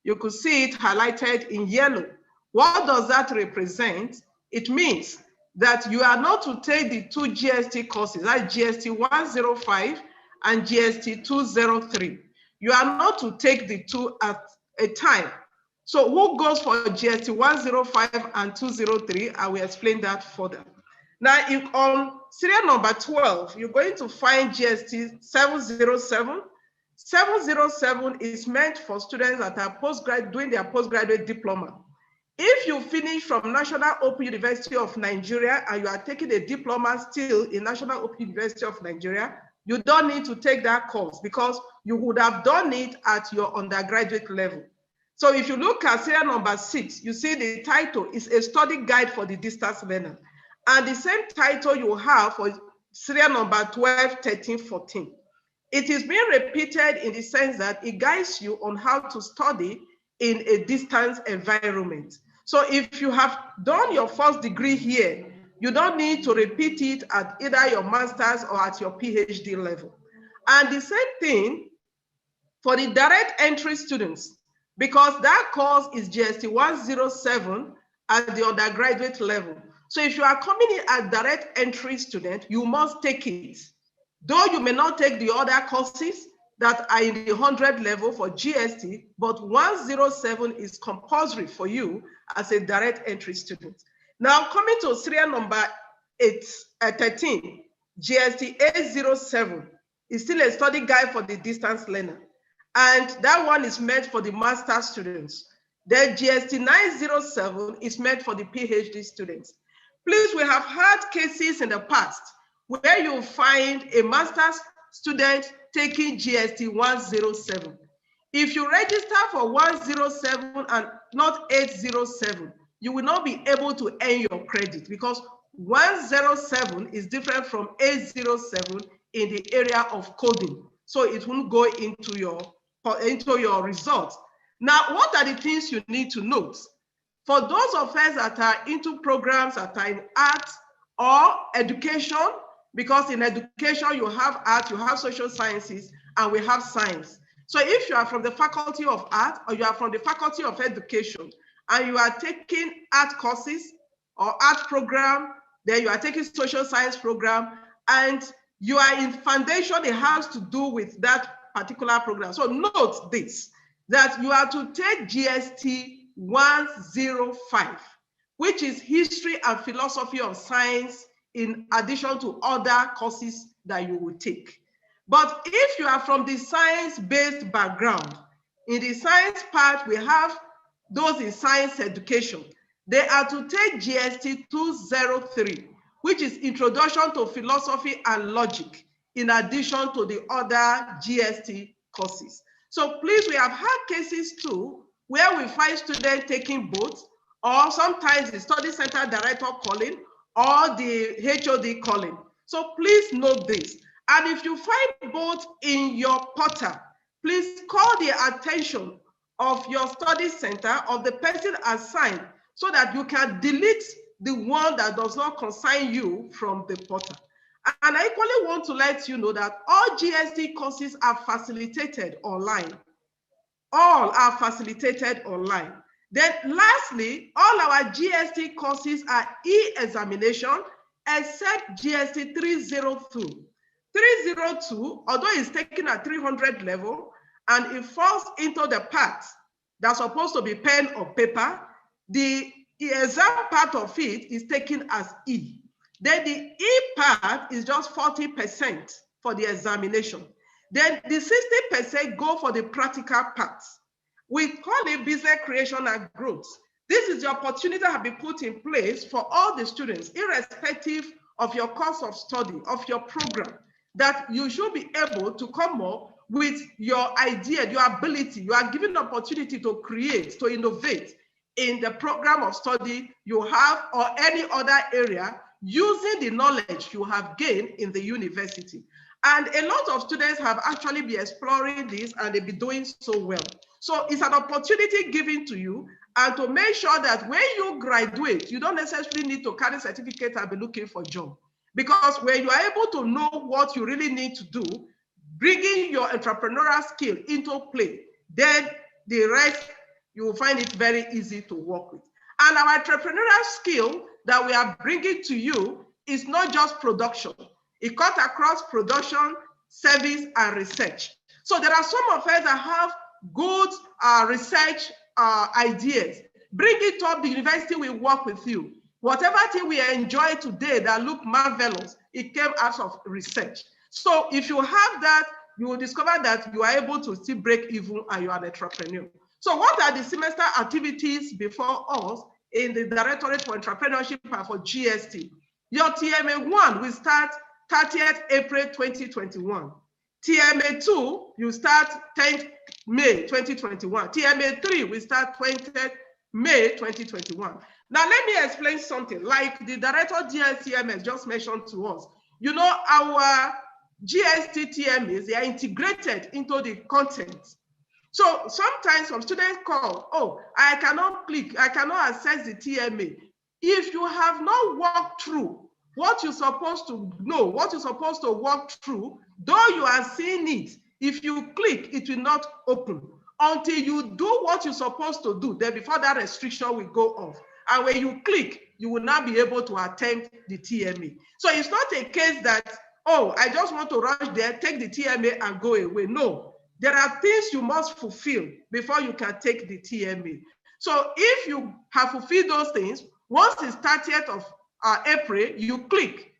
You could see it highlighted in yellow. What does that represent? It means that you are not to take the two GST courses, that's GST 105 and GST 203. You are not to take the two at a time. So who goes for GST 105 and 203? I will explain that further. Now, on serial number 12, you're going to find GST 707. 707 is meant for students that are doing their postgraduate diploma. If you finish from National Open University of Nigeria and you are taking a diploma still in National Open University of Nigeria, you don't need to take that course because you would have done it at your undergraduate level. So if you look at serial number 6, you see the title is a study guide for the distance learner. And the same title you have for serial number 12, 13, 14. It is being repeated in the sense that it guides you on how to study in a distance environment. So if you have done your first degree here, you don't need to repeat it at either your master's or at your PhD level. And the same thing for the direct entry students, because that course is GST 107 at the undergraduate level. So if you are coming in as direct entry student, you must take it. Though you may not take the other courses that are in the 100 level for GST, but 107 is compulsory for you as a direct entry student. Now coming to serial number 13, GST 807 is still a study guide for the distance learner. And that one is meant for the master students. Then GST 907 is meant for the PhD students. Please, we have had cases in the past where you find a master's student taking GST 107. If you register for 107 and not 807, you will not be able to earn your credit because 107 is different from 807 in the area of coding. So it won't go into your results. Now, what are the things you need to note? For those of us that are into programs that are in art or education, because in education you have art, you have social sciences, and we have science. So if you are from the Faculty of Art or you are from the Faculty of Education and you are taking art courses or art program, then you are taking social science program, and you are in foundation, it has to do with that particular program. So note this, that you are to take GST 105, which is History and Philosophy of Science, in addition to other courses that you will take. But if you are from the science-based background, in the science part, we have those in science education. They are to take GST 203, which is Introduction to Philosophy and Logic, in addition to the other GST courses. So please, we have had cases too, where we find students taking both, or sometimes the study center director calling, or the HOD calling. So please note this. And if you find both in your portal, please call the attention of your study center, of the person assigned, so that you can delete the one that does not concern you from the portal. And I equally want to let you know that all GST courses are facilitated online. All are facilitated online. Then lastly, all our GST courses are e-examination except GST 302. 302, although it's taken at 300 level and it falls into the part that's supposed to be pen or paper, the exam part of it is taken as E. Then the E part is just 40% for the examination. Then the 60% go for the practical parts. We call it business creation and growth. This is the opportunity that have been put in place for all the students, irrespective of your course of study, of your program, that you should be able to come up with your idea, your ability. You are given the opportunity to create, to innovate in the program of study you have or any other area using the knowledge you have gained in the university. And a lot of students have actually been exploring this and they've been doing so well. So it's an opportunity given to you, and to make sure that when you graduate, you don't necessarily need to carry certificate and be looking for a job. Because when you are able to know what you really need to do, bringing your entrepreneurial skill into play, then the rest you will find it very easy to work with. And our entrepreneurial skill that we are bringing to you is not just production. It cuts across production, service, and research. So there are some of us that have good research ideas. Bring it up, the university will work with you. Whatever thing we enjoy today that look marvelous, it came out of research. So if you have that, you will discover that you are able to still break even and you are an entrepreneur. So what are the semester activities before us in the Directorate for Entrepreneurship and for GST? Your TMA 1 will start 30th April 2021. TMA 2, you start 10th May 2021. TMA 3 will start 20th May 2021. Now let me explain something. Like the Director GSTMS just mentioned to us, you know, our GST TMAs, they are integrated into the content. So sometimes some students call, oh, I cannot click, I cannot access the TMA. If you have not walked through what you're supposed to know, what you're supposed to walk through, though you are seeing it, if you click, it will not open until you do what you're supposed to do. Then before that restriction will go off. And when you click, you will not be able to attempt the TMA. So it's not a case that, oh, I just want to rush there, take the TMA and go away. No, there are things you must fulfill before you can take the TMA. So if you have fulfilled those things, once it's 30th of April, you click,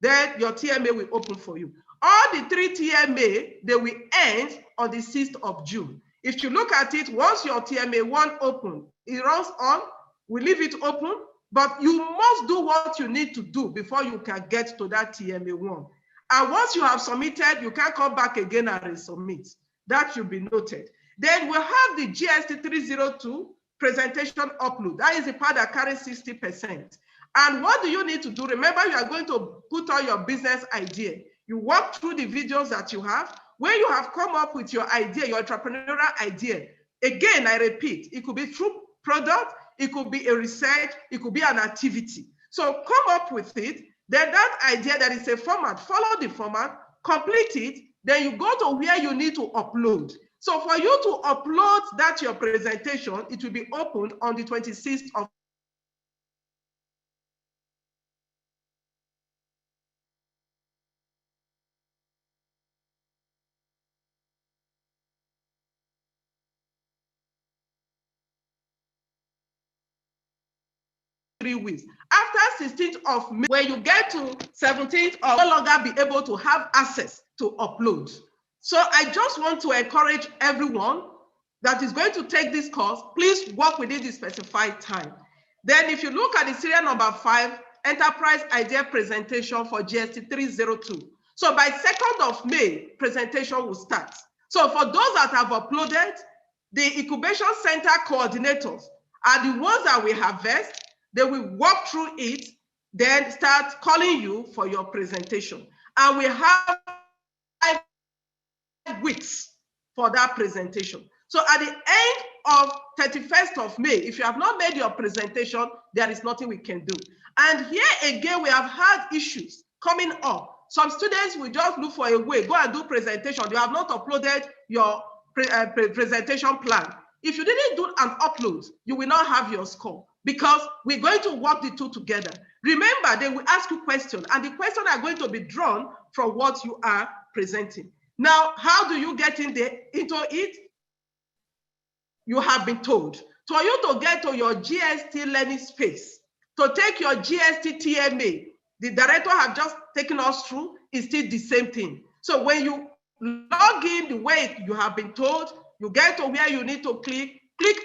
then your TMA will open for you. All the 3 TMA, they will end on the 6th of June. If you look at it, once your TMA 1 open, it runs on, we leave it open, but you must do what you need to do before you can get to that TMA 1. And once you have submitted, you can come back again and resubmit. That should be noted. Then we have the GST 302 presentation upload. That is the part that carries 60%. And what do you need to do? Remember, you are going to put on your business idea. You walk through the videos that you have. When you have come up with your idea, your entrepreneurial idea, again, I repeat, it could be through product, it could be a research, it could be an activity. So come up with it. Then that idea, that is a format, follow the format, complete it, then you go to where you need to upload. So for you to upload that your presentation, it will be opened on the 26th of weeks. After 16th of May, when you get to 17th of, no longer be able to have access to upload. So I just want to encourage everyone that is going to take this course, please work within the specified time. Then if you look at the serial number 5, Enterprise Idea Presentation for GST 302. So by 2nd of May, presentation will start. So for those that have uploaded, the incubation center coordinators are the ones that we harvest. They will walk through it, then start calling you for your presentation. And we have 5 weeks for that presentation. So at the end of 31st of May, if you have not made your presentation, there is nothing we can do. And here again, we have had issues coming up. Some students will just look for a way, go and do presentation. You have not uploaded your presentation plan. If you didn't do an upload, you will not have your score, because we're going to work the two together. Remember, they will ask you questions, and the questions are going to be drawn from what you are presenting. Now, how do you get into it? You have been told. For you to get to your GST learning space, to take your GST TMA, the director have just taken us through, is still the same thing. So when you log in the way you have been told, you get to where you need to click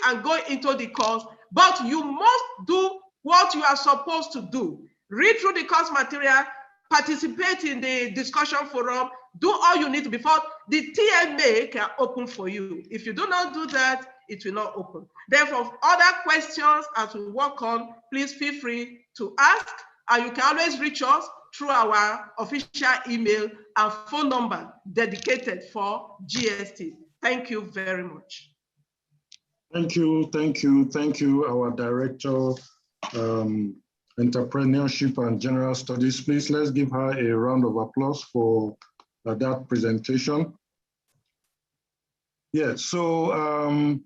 and go into the course, but you must do what you are supposed to do. Read through the course material, participate in the discussion forum, do all you need before the TMA can open for you. If you do not do that, it will not open. Therefore, other questions as we work on, please feel free to ask, and you can always reach us through our official email and phone number dedicated for GST. Thank you very much. Thank you, our Director, Entrepreneurship and General Studies. Please, let's give her a round of applause for that presentation. Yeah, so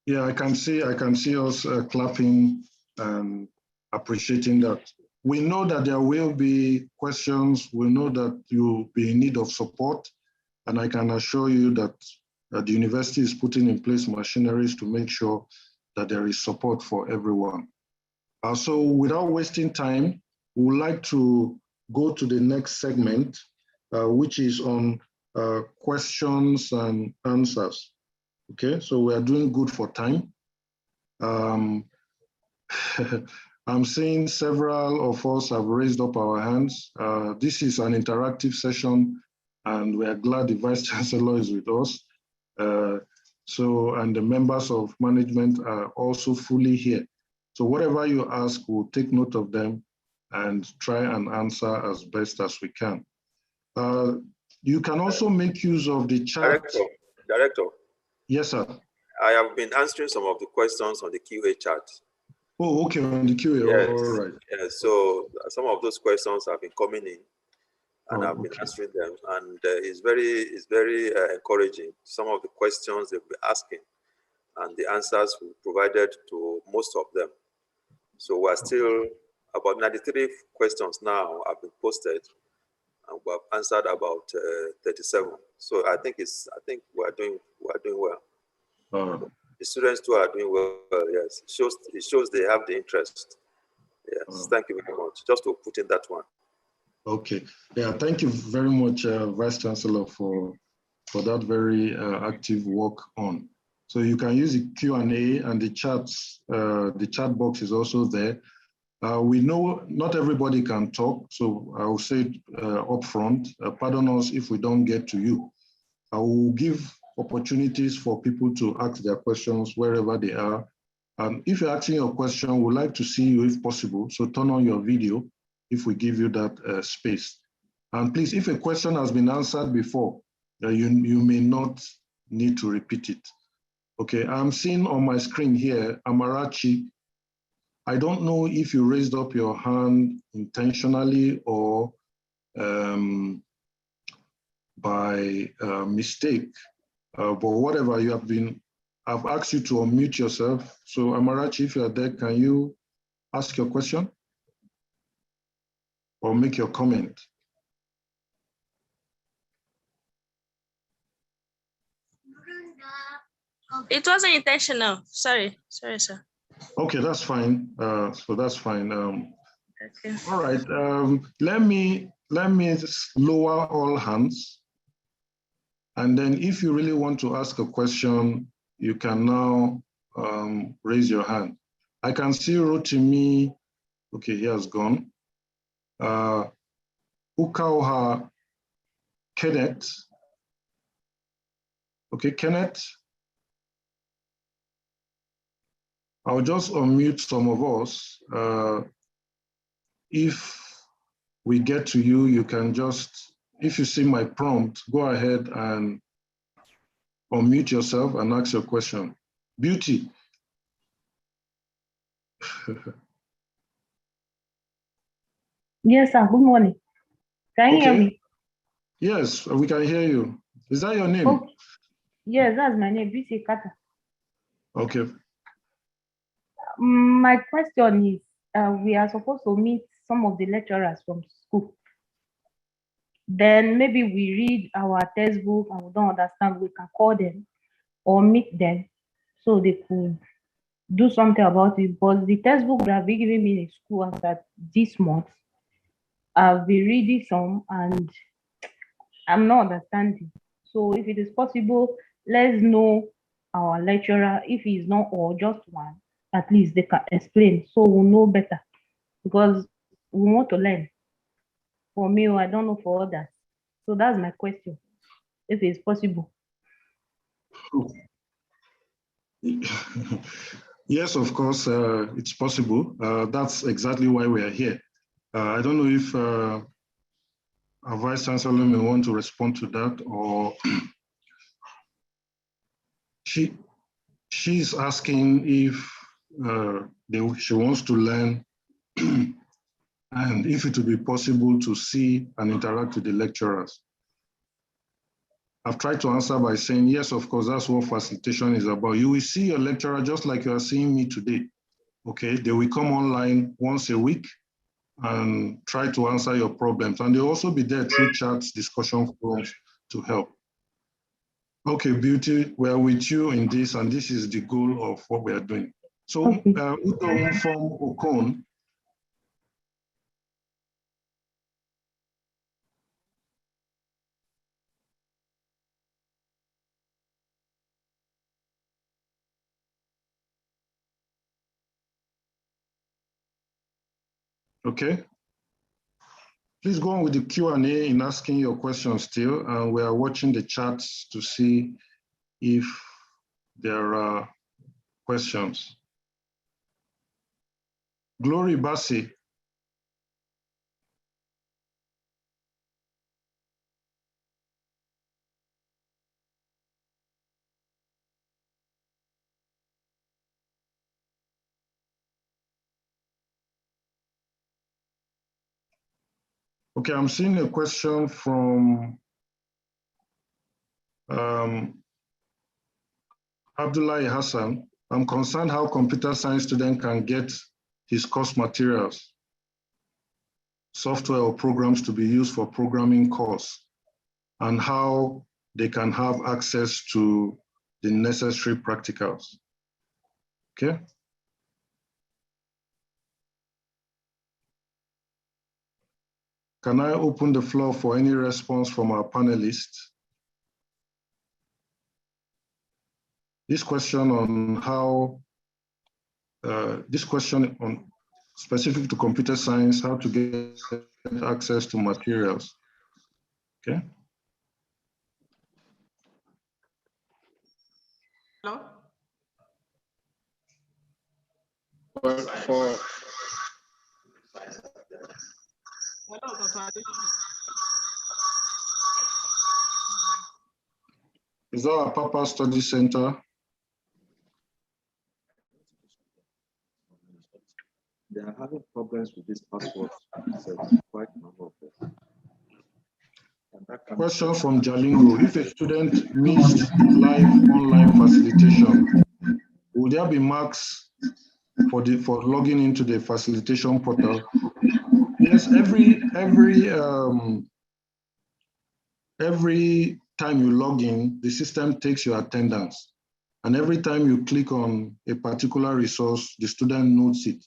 Yeah, I can see us clapping and appreciating that. We know that there will be questions. We know that you'll be in need of support. And I can assure you that the university is putting in place machineries to make sure that there is support for everyone. So without wasting time, we would like to go to the next segment, which is on questions and answers. Okay, so we are doing good for time. I'm seeing several of us have raised up our hands. This is an interactive session, and we are glad the Vice Chancellor is with us. And the members of management are also fully here. So whatever you ask, we'll take note of them and try and answer as best as we can. You can also make use of the chat. Director. Yes, sir. I have been answering some of the questions on the QA chat. Oh, okay, on the QA, yes. All right. Yes, so some of those questions have been coming in, and I've been answering them, and it's very encouraging. Some of the questions they've been asking, and the answers we provided to most of them. So we're still about 93 questions now have been posted, and we have answered about 37. So I think we're doing well. The students too are doing well. Yes, it shows they have the interest. Yes, thank you very much. Just to put in that one. Okay. Yeah, thank you very much, Vice Chancellor, for that very active work on. So you can use the Q&A and the chats. The chat box is also there. We know not everybody can talk, so I will say up front, pardon us if we don't get to you. I will give opportunities for people to ask their questions wherever they are. And if you're asking your question, we'd like to see you if possible. So turn on your video if we give you that space. And please, if a question has been answered before, you may not need to repeat it. Okay, I'm seeing on my screen here, Amarachi. I don't know if you raised up your hand intentionally or by mistake. But whatever you have been, I've asked you to unmute yourself. So Amarachi, if you're there, can you ask your question or make your comment? It wasn't intentional. Sorry, sir. Okay, that's fine. So that's fine. Okay. All right. Let me lower all hands. And then if you really want to ask a question, you can now raise your hand. I can see Rotimi. Okay, he has gone. Ukauha Kenneth. Okay, Kenneth. I'll just unmute some of us. If we get to you, you can just, if you see my prompt, go ahead and unmute yourself and ask your question. Beauty. Yes, sir. Good morning. Can you hear me? Yes, we can hear you. Is that your name? Oh, yes, that's my name, Beauty Kata. Okay. My question is, we are supposed to meet some of the lecturers from school. Then maybe we read our textbook and we don't understand, we can call them or meet them so they could do something about it. But the textbook that have been giving me in school after this month, I've been reading some and I'm not understanding. So if it is possible, let's know our lecturer, if he's not or just one, at least they can explain so we'll know better because we want to learn. For me, I don't know for others. So that's my question, if it's possible. Yes, of course, it's possible. That's exactly why we are here. I don't know if our Vice Chancellor may want to respond to that, or she's asking if she wants to learn and if it would be possible to see and interact with the lecturers. I've tried to answer by saying, yes, of course, that's what facilitation is about. You will see your lecturer just like you are seeing me today. Okay, they will come online once a week and try to answer your problems. And they'll also be there through chats, discussion forums to help. Okay, Beauty, we're with you in this, and this is the goal of what we are doing. So, Udo from Okon. Okay. Please go on with the Q&A in asking your questions still, and we are watching the chats to see if there are questions. Glory Bassi. Okay, I'm seeing a question from Abdullah Hassan. I'm concerned how computer science student can get his course materials, software or programs to be used for programming course, and how they can have access to the necessary practicals. Okay. Can I open the floor for any response from our panelists? This question on how, this question on specific to computer science, how to get access to materials. Okay. Hello? Is that a Papa Study Center? They are having problems with this password. Quite a number of them. Question from Jalingo. If a student missed live online facilitation, will there be marks for logging into the facilitation portal? Yes, every time you log in, the system takes your attendance. And every time you click on a particular resource, the student notes it.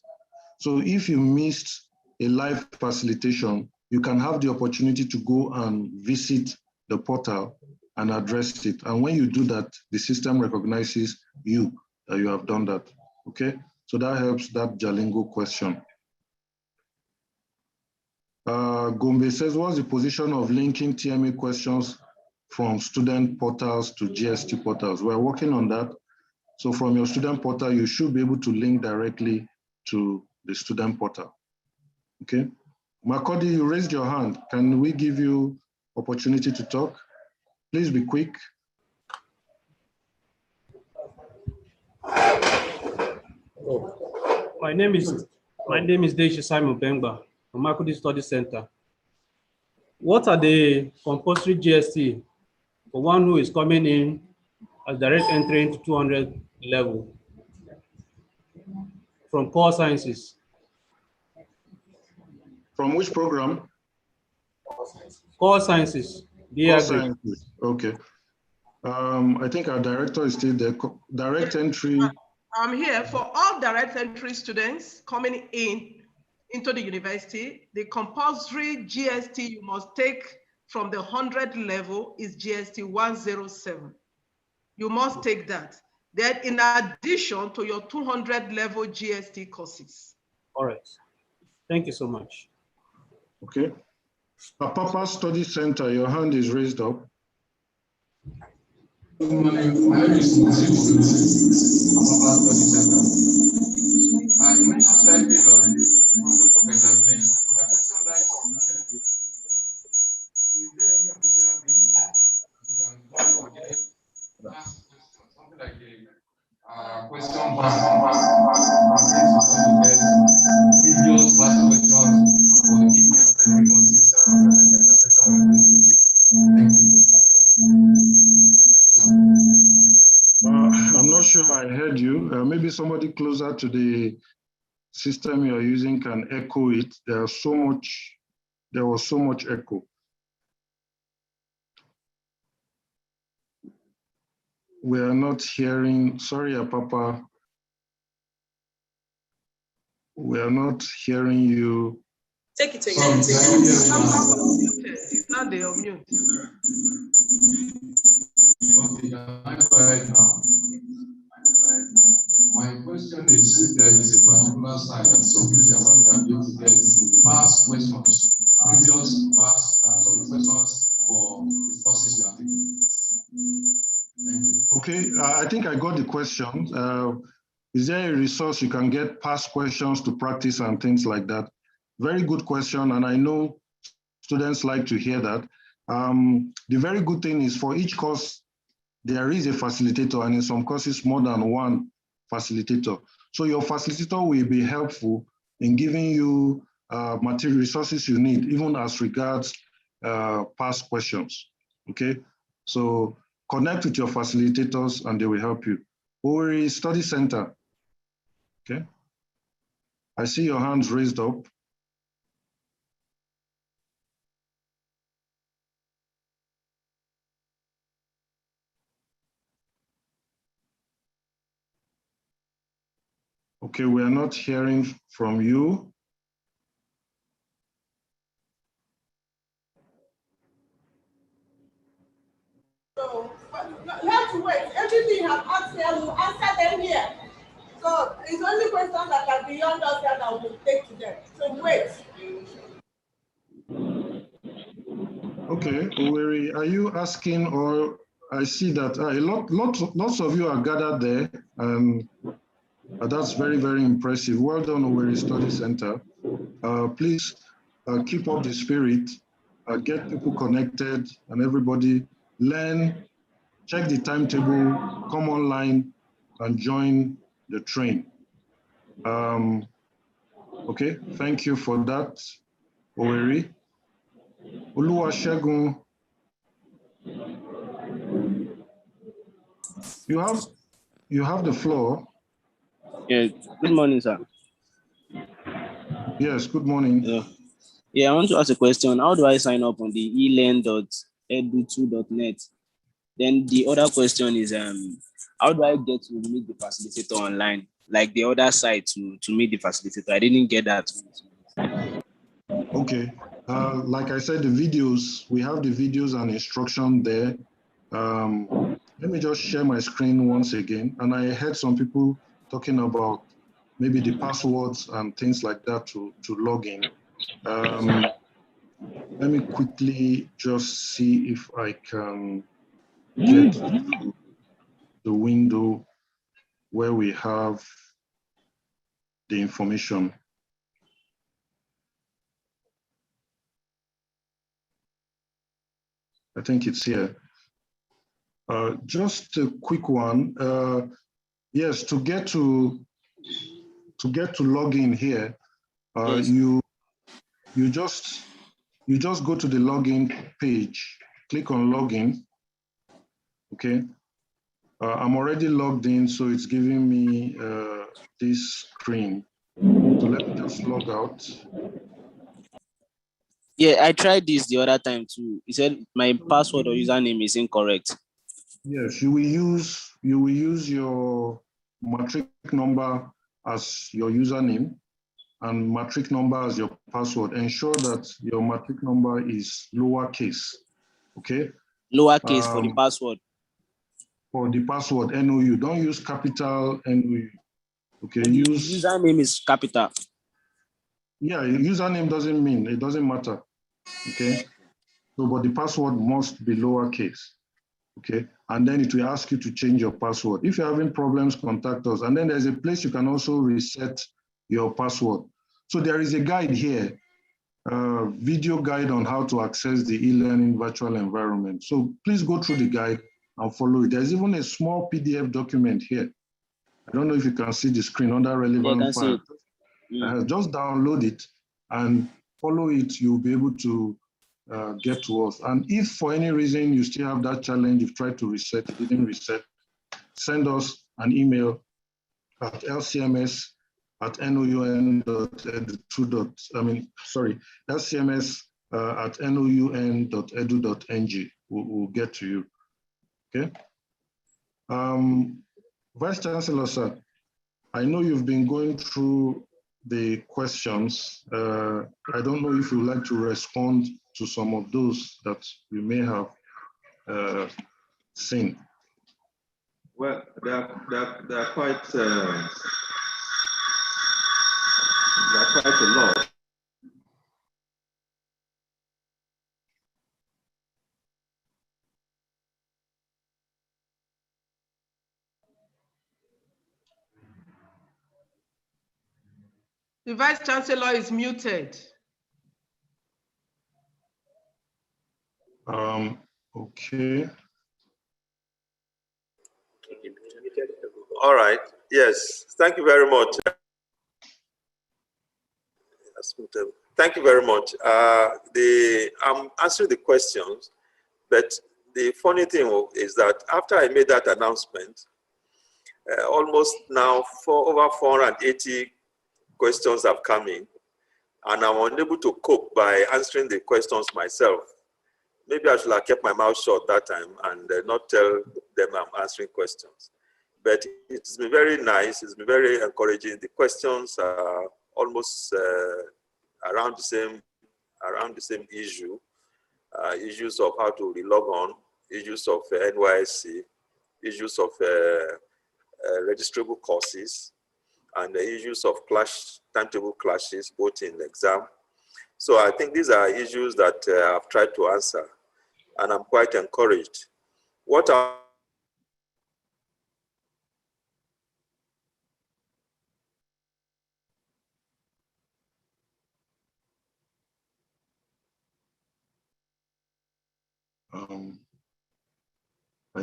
So if you missed a live facilitation, you can have the opportunity to go and visit the portal and address it. And when you do that, the system recognizes you, that you have done that, okay? So that helps that Jalingo question. Gombe says, what's the position of linking TMA questions from student portals to GST portals? We're working on that. So from your student portal, you should be able to link directly to the student portal, okay? Makodi, you raised your hand. Can we give you opportunity to talk? Please be quick. My name is Deji Simon Bengba from Makodi Study Center. What are the compulsory GST for one who is coming in as direct entry into 200 level from core sciences? From which program? Core sciences. Core sciences. Okay. I think our director is still there. Direct entry. I'm here for all direct entry students coming into the university. The compulsory GST you must take from the 100 level is GST 107. You must take that. Then in addition to your 200 level GST courses. All right. Thank you so much. Okay. Papa Study Center, your hand is raised up. My name is Papa Study Center. I mentioned slightly on the examination. My question lies on is there any official means you can follow or ask questions, something like a question bank, videos, past questions for each of the resources. Thank you. sure I heard you. Maybe somebody closer to the system you're using can echo it. There was so much echo. We are not hearing, sorry, Papa. We are not hearing you. Take it again. It's not the unmute. Okay, I'm quiet now. My question is if there is a particular site that one can be able to get past questions, previous past questions for the courses you are taking. Thank you. Okay, I think I got the question. Is there a resource you can get past questions to practice and things like that? Very good question, and I know students like to hear that. The very good thing is for each course, there is a facilitator, and in some courses, more than one facilitator. So your facilitator will be helpful in giving you material resources you need, even as regards past questions, okay? So connect with your facilitators and they will help you. Ori Study Center, okay? I see your hands raised up. Okay, we are not hearing from you. So, you have to wait. Everything you have asked here, you answer them here. So, it's only questions that are beyond us that I will take to them. So, wait. Okay, Oweri, are you asking, or I see that lots of you are gathered there, and that's very, very impressive. Well done, Oweri Study Center. Please keep up the spirit, get people connected, and everybody learn, check the timetable, come online, and join the train. Okay, thank you for that, Oweri. Oluwasegun, you have the floor. Yes, good morning, sir. Yes, good morning. Yeah, I want to ask a question. How do I sign up on the elearn.edu2.net? Then the other question is, how do I get to meet the facilitator online? Like the other side to meet the facilitator. I didn't get that. Okay. Like I said, the videos, we have the videos and instruction there. Let me just share my screen once again. And I heard some people talking about maybe the passwords and things like that to log in. Let me quickly just see if I can get to the window where we have the information. I think it's here. Just a quick one. Yes, to get to log in here, yes. you just go to the login page, click on login. Okay. I'm already logged in, so it's giving me this screen. So let me just log out. Yeah, I tried this the other time too. It said my password or username is incorrect. Yes, you will use your matric number as your username and matric number as your password. Ensure that your matric number is lowercase. Okay. Lowercase for the password. For the password, NOU. Don't use capital NOU. Okay. And use username is capital. Yeah, username doesn't mean, it doesn't matter. Okay. So, but the password must be lowercase. Okay. And then it will ask you to change your password. If you're having problems, contact us. And then there's a place you can also reset your password. So there is a guide here, video guide on how to access the e-learning virtual environment. So please go through the guide and follow it. There's even a small PDF document here. I don't know if you can see the screen under relevant file. Just download it and follow it. You'll be able to get to us. And if for any reason you still have that challenge, you've tried to reset, it didn't reset, send us an email at lcms@noun.edu.ng. We'll get to you. Okay. Vice Chancellor, sir, I know you've been going through the questions. I don't know if you'd like to respond to some of those that you may have seen. Well, they're quite a lot. The Vice Chancellor is muted. Okay. All right. Yes. Thank you very much. Thank you very much. I'm answering the questions, but the funny thing is that after I made that announcement, almost now over 480 questions have come in, and I'm unable to cope by answering the questions myself. Maybe I should have kept my mouth shut that time and not tell them I'm answering questions. But it's been very nice. It's been very encouraging. The questions are almost around the same issue, issues of how to relog on, issues of NYSC, issues of registrable courses, and the issues of timetable clashes, both in exam. So I think these are issues that I've tried to answer, and I'm quite encouraged. What I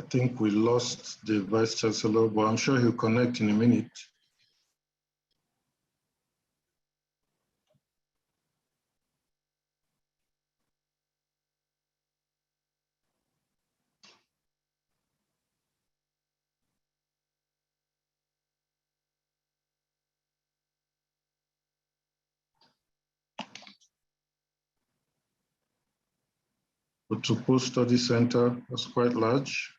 think we lost the Vice Chancellor, but I'm sure he'll connect in a minute. But to post-study center was quite large.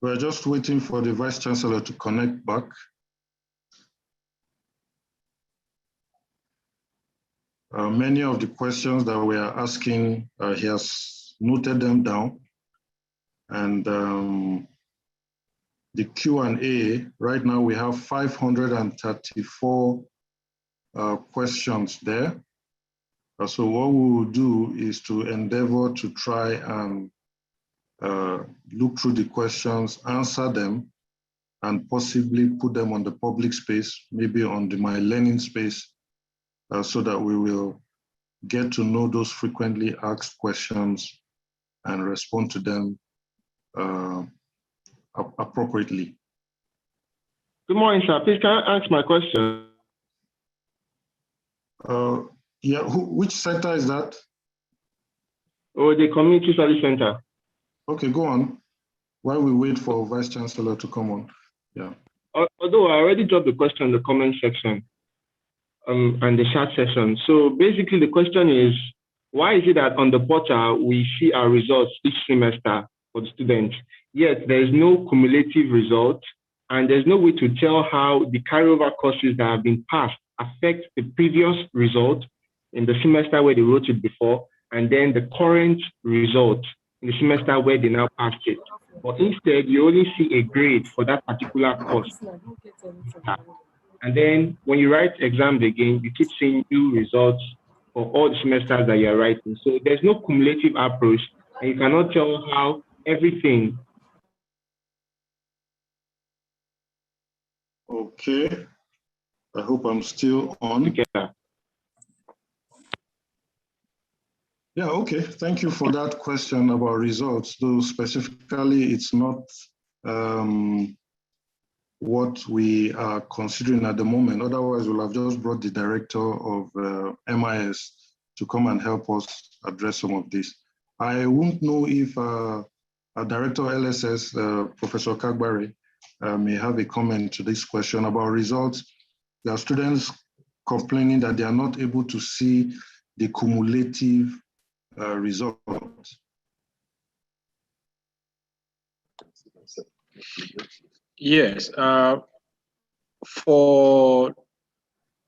We're just waiting for the Vice Chancellor to connect back. Many of the questions that we are asking, he has noted them down. And the Q&A, right now we have 534 questions there. So what we will do is to endeavor to try and look through the questions, answer them, and possibly put them on the public space, maybe on the My Learning space, so that we will get to know those frequently asked questions and respond to them appropriately. Good morning, sir. Please can I ask my question? Yeah, which center is that? Oh, the Community Study Center. Okay, go on. While we wait for Vice Chancellor to come on. Yeah. Although I already dropped the question in the comment section and the chat session. So basically the question is, why is it that on the portal we see our results each semester for the students, yet there is no cumulative result and there's no way to tell how the carryover courses that have been passed affect the previous result in the semester where they wrote it before, and then the current result in the semester where they now passed it. But instead, you only see a grade for that particular course. And then when you write exams again, you keep seeing new results for all the semesters that you're writing. So there's no cumulative approach, and you cannot tell how everything. Okay. I hope I'm still on. Together. Yeah, okay. Thank you for that question about results. Though specifically, it's not what we are considering at the moment. Otherwise, we'll have just brought the director of MIS to come and help us address some of this. I won't know if our director of LSS, Professor Kagbari, may have a comment to this question about results. There are students complaining that they are not able to see the cumulative results. Yes, for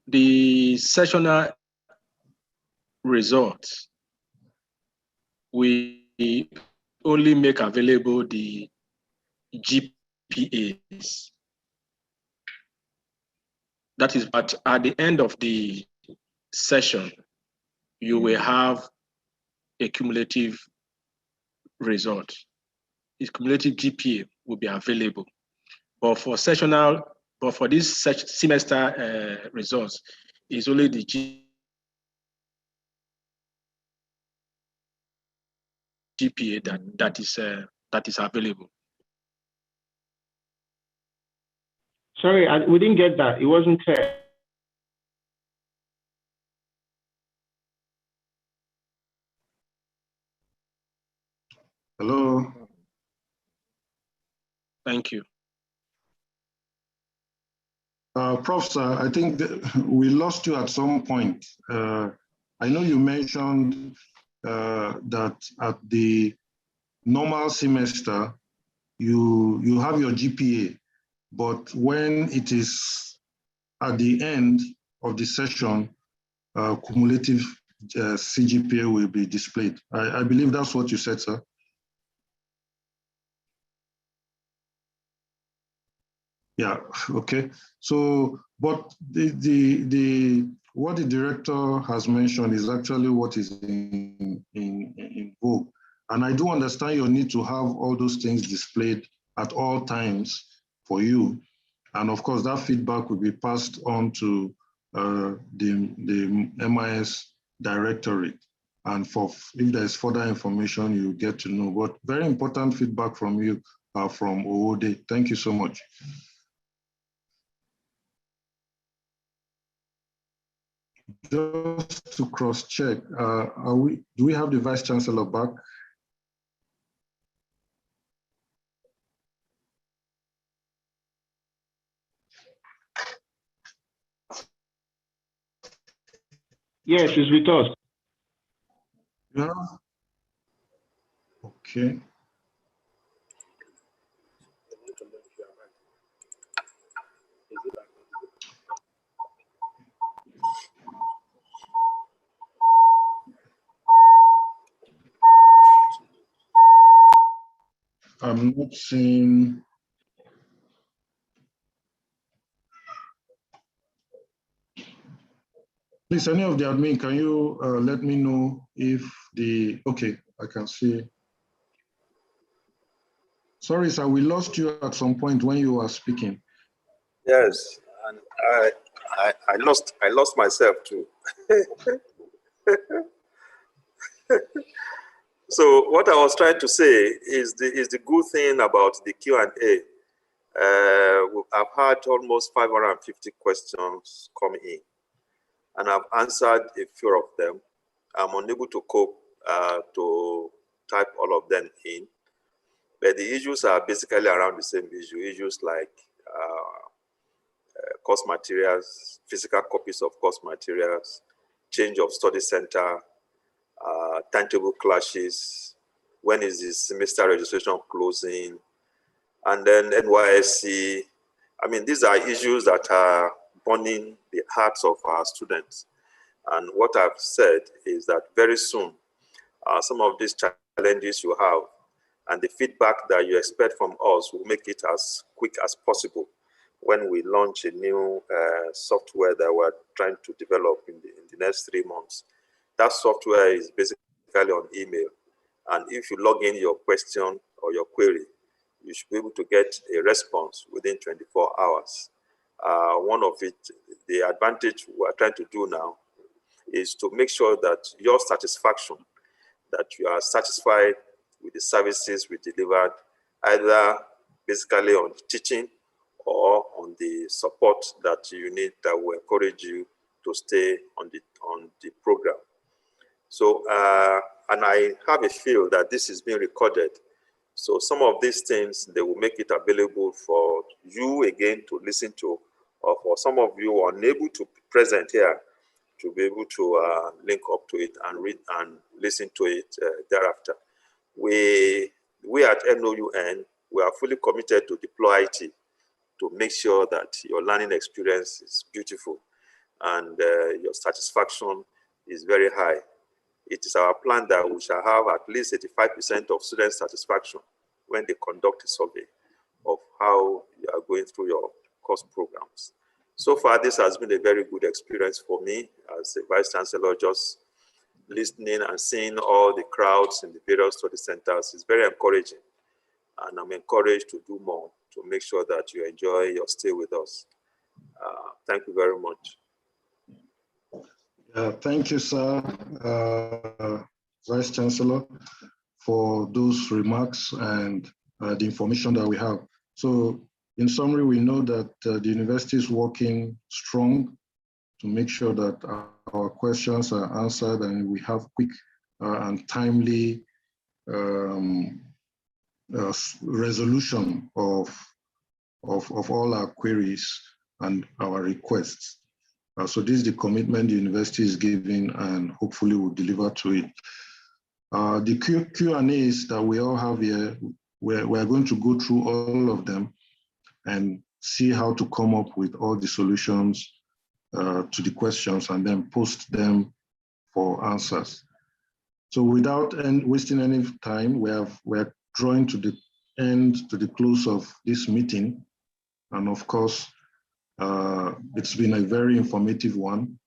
the sessional results, we only make available the GPAs. That is, but at the end of the session, you will have a cumulative result. Its cumulative GPA will be available. But for sessional, but for this semester results, is only the GPA that is available. Sorry, we didn't get that. It wasn't clear. Hello. Thank you. Prof, sir, I think we lost you at some point. I know you mentioned that at the normal semester, you have your GPA, but when it is at the end of the session, cumulative CGPA will be displayed. I believe that's what you said, sir. Yeah, okay. So, but what the director has mentioned is actually what is in vogue. And I do understand your need to have all those things displayed at all times for you. And of course, that feedback will be passed on to the MIS directorate. And if there's further information, you get to know. But very important feedback from you from Owode. Thank you so much. Just to cross-check, do we have the Vice Chancellor back? Yes, it's with us. Yeah. Okay. I'm not seeing. Please, any of the admin, can you let me know if okay, I can see. Sorry, sir, we lost you at some point when you were speaking. Yes, and I lost myself too. So what I was trying to say is the good thing about the Q&A. I've had almost 550 questions come in, and I've answered a few of them. I'm unable to cope to type all of them in, but the issues are basically around the same issues like course materials, physical copies of course materials, change of study center, timetable clashes, when is the semester registration closing, and then NYSC. I mean, these are issues that are burning the hearts of our students. And what I've said is that very soon, some of these challenges you have and the feedback that you expect from us will make it as quick as possible when we launch a new software that we're trying to develop in the next 3 months. That software is basically on email. And if you log in your question or your query, you should be able to get a response within 24 hours. One of it, the advantage we're trying to do now is to make sure that your satisfaction that you are satisfied with the services we delivered, either basically on teaching or on the support that you need, that will encourage you to stay on the program. So, and I have a feel that this is being recorded. So some of these things, they will make it available for you again to listen to, or for some of you unable to be present here to be able to link up to it and read and listen to it thereafter. We at NOUN, we are fully committed to deploy IT to make sure that your learning experience is beautiful and your satisfaction is very high. It is our plan that we shall have at least 85% of student satisfaction when they conduct a survey of how you are going through your course programs. So far, this has been a very good experience for me as a Vice Chancellor. Just listening and seeing all the crowds in the various study centers is very encouraging. And I'm encouraged to do more to make sure that you enjoy your stay with us. Thank you very much. Thank you, sir, Vice Chancellor, for those remarks and the information that we have. So in summary, we know that the university is working strong to make sure that our questions are answered and we have quick and timely resolution of all our queries and our requests. So this is the commitment the university is giving, and hopefully we'll deliver to it. The Q&As that we all have here, we're going to go through all of them and see how to come up with all the solutions to the questions and then post them for answers. So without wasting any time, we're drawing to the end, to the close of this meeting. And of course, it's been a very informative one.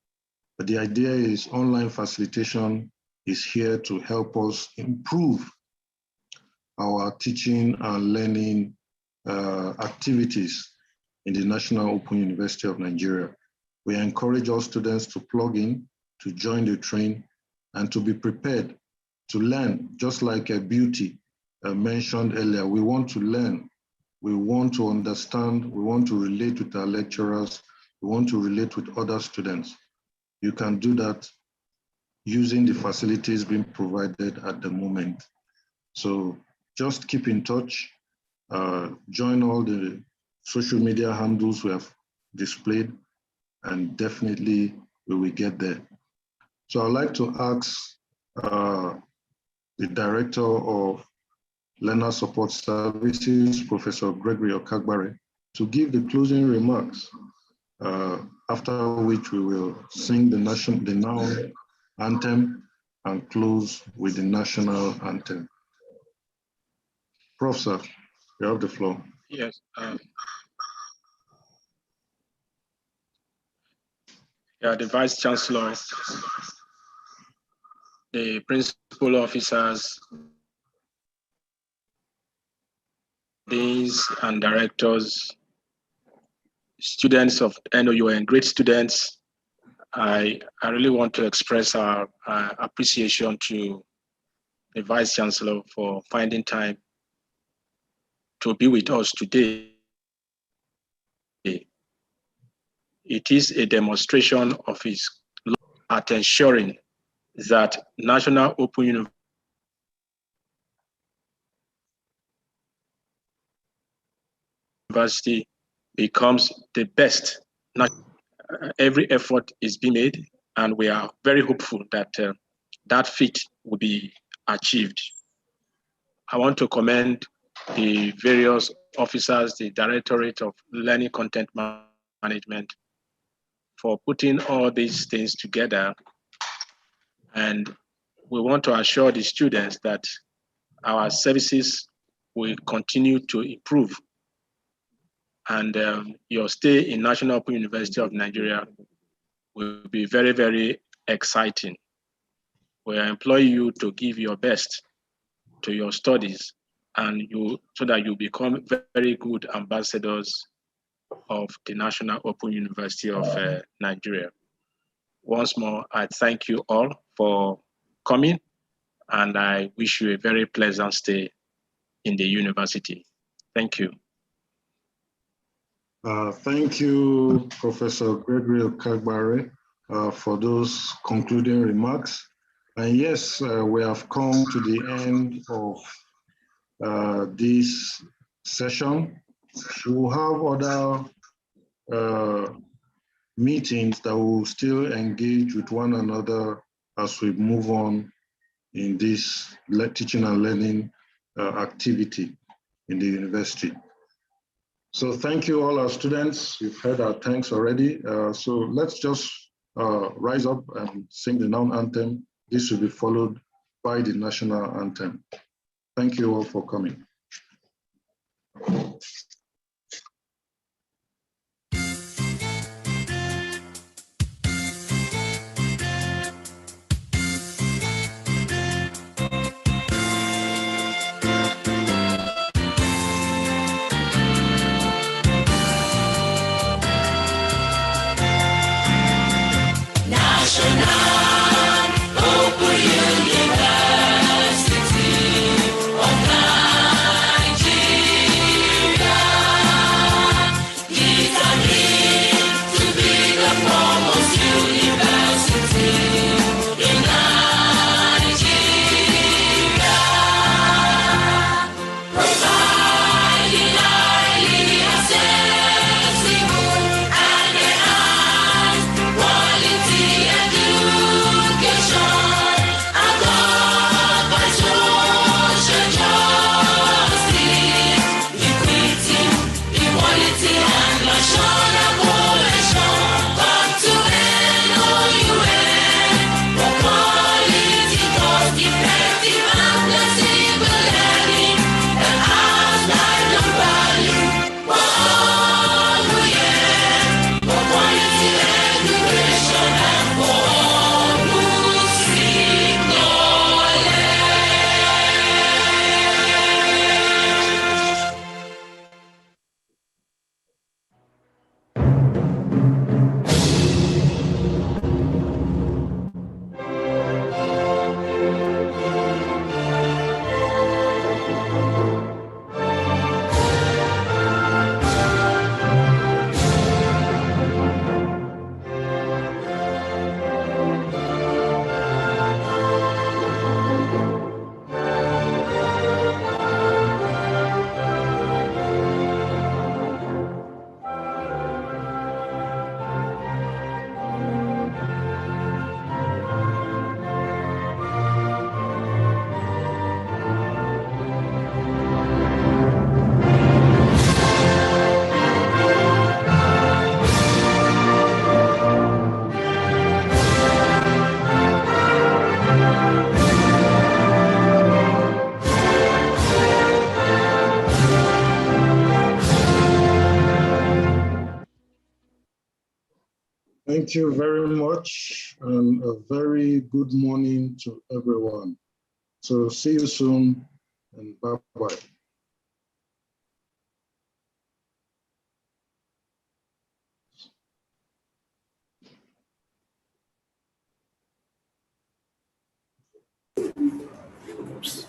But the idea is online facilitation is here to help us improve our teaching and learning activities in the National Open University of Nigeria. We encourage all students to plug in, to join the train, and to be prepared to learn, just like Beauty mentioned earlier. We want to learn, we want to understand, we want to relate with our lecturers, we want to relate with other students. You can do that using the facilities being provided at the moment. So just keep in touch, join all the social media handles we have displayed, and definitely we will get there. So I'd like to ask the Director of Learner Support Services, Professor Gregory Okagbare, to give the closing remarks, after which we will sing the NOUN anthem and close with the national anthem. Prof, sir, you have the floor. Yes. The Vice Chancellor, the principal officers, deans and directors, students of NOUN, great students, I really want to express our appreciation to the Vice Chancellor for finding time to be with us today. It is a demonstration of his love at ensuring that National Open University becomes the best. Every effort is being made, and we are very hopeful that that feat will be achieved. I want to commend the various officers, the Directorate of Learning Content Management, for putting all these things together. And we want to assure the students that our services will continue to improve. And your stay in National Open University of Nigeria will be very, very exciting. We employ you to give your best to your studies, and so that you become very good ambassadors of the National Open University of Nigeria. Once more, I thank you all for coming, and I wish you a very pleasant stay in the university. Thank you. Thank you, Professor Gregory Okagbare, for those concluding remarks. And yes, we have come to the end of this session. We will have other meetings that will still engage with one another as we move on in this teaching and learning activity in the university. So thank you all our students. We've heard our thanks already. So let's just rise up and sing the NOUN anthem. This will be followed by the national anthem. Thank you all for coming. Thank you very much, and a very good morning to everyone. So see you soon, and bye-bye. Oops.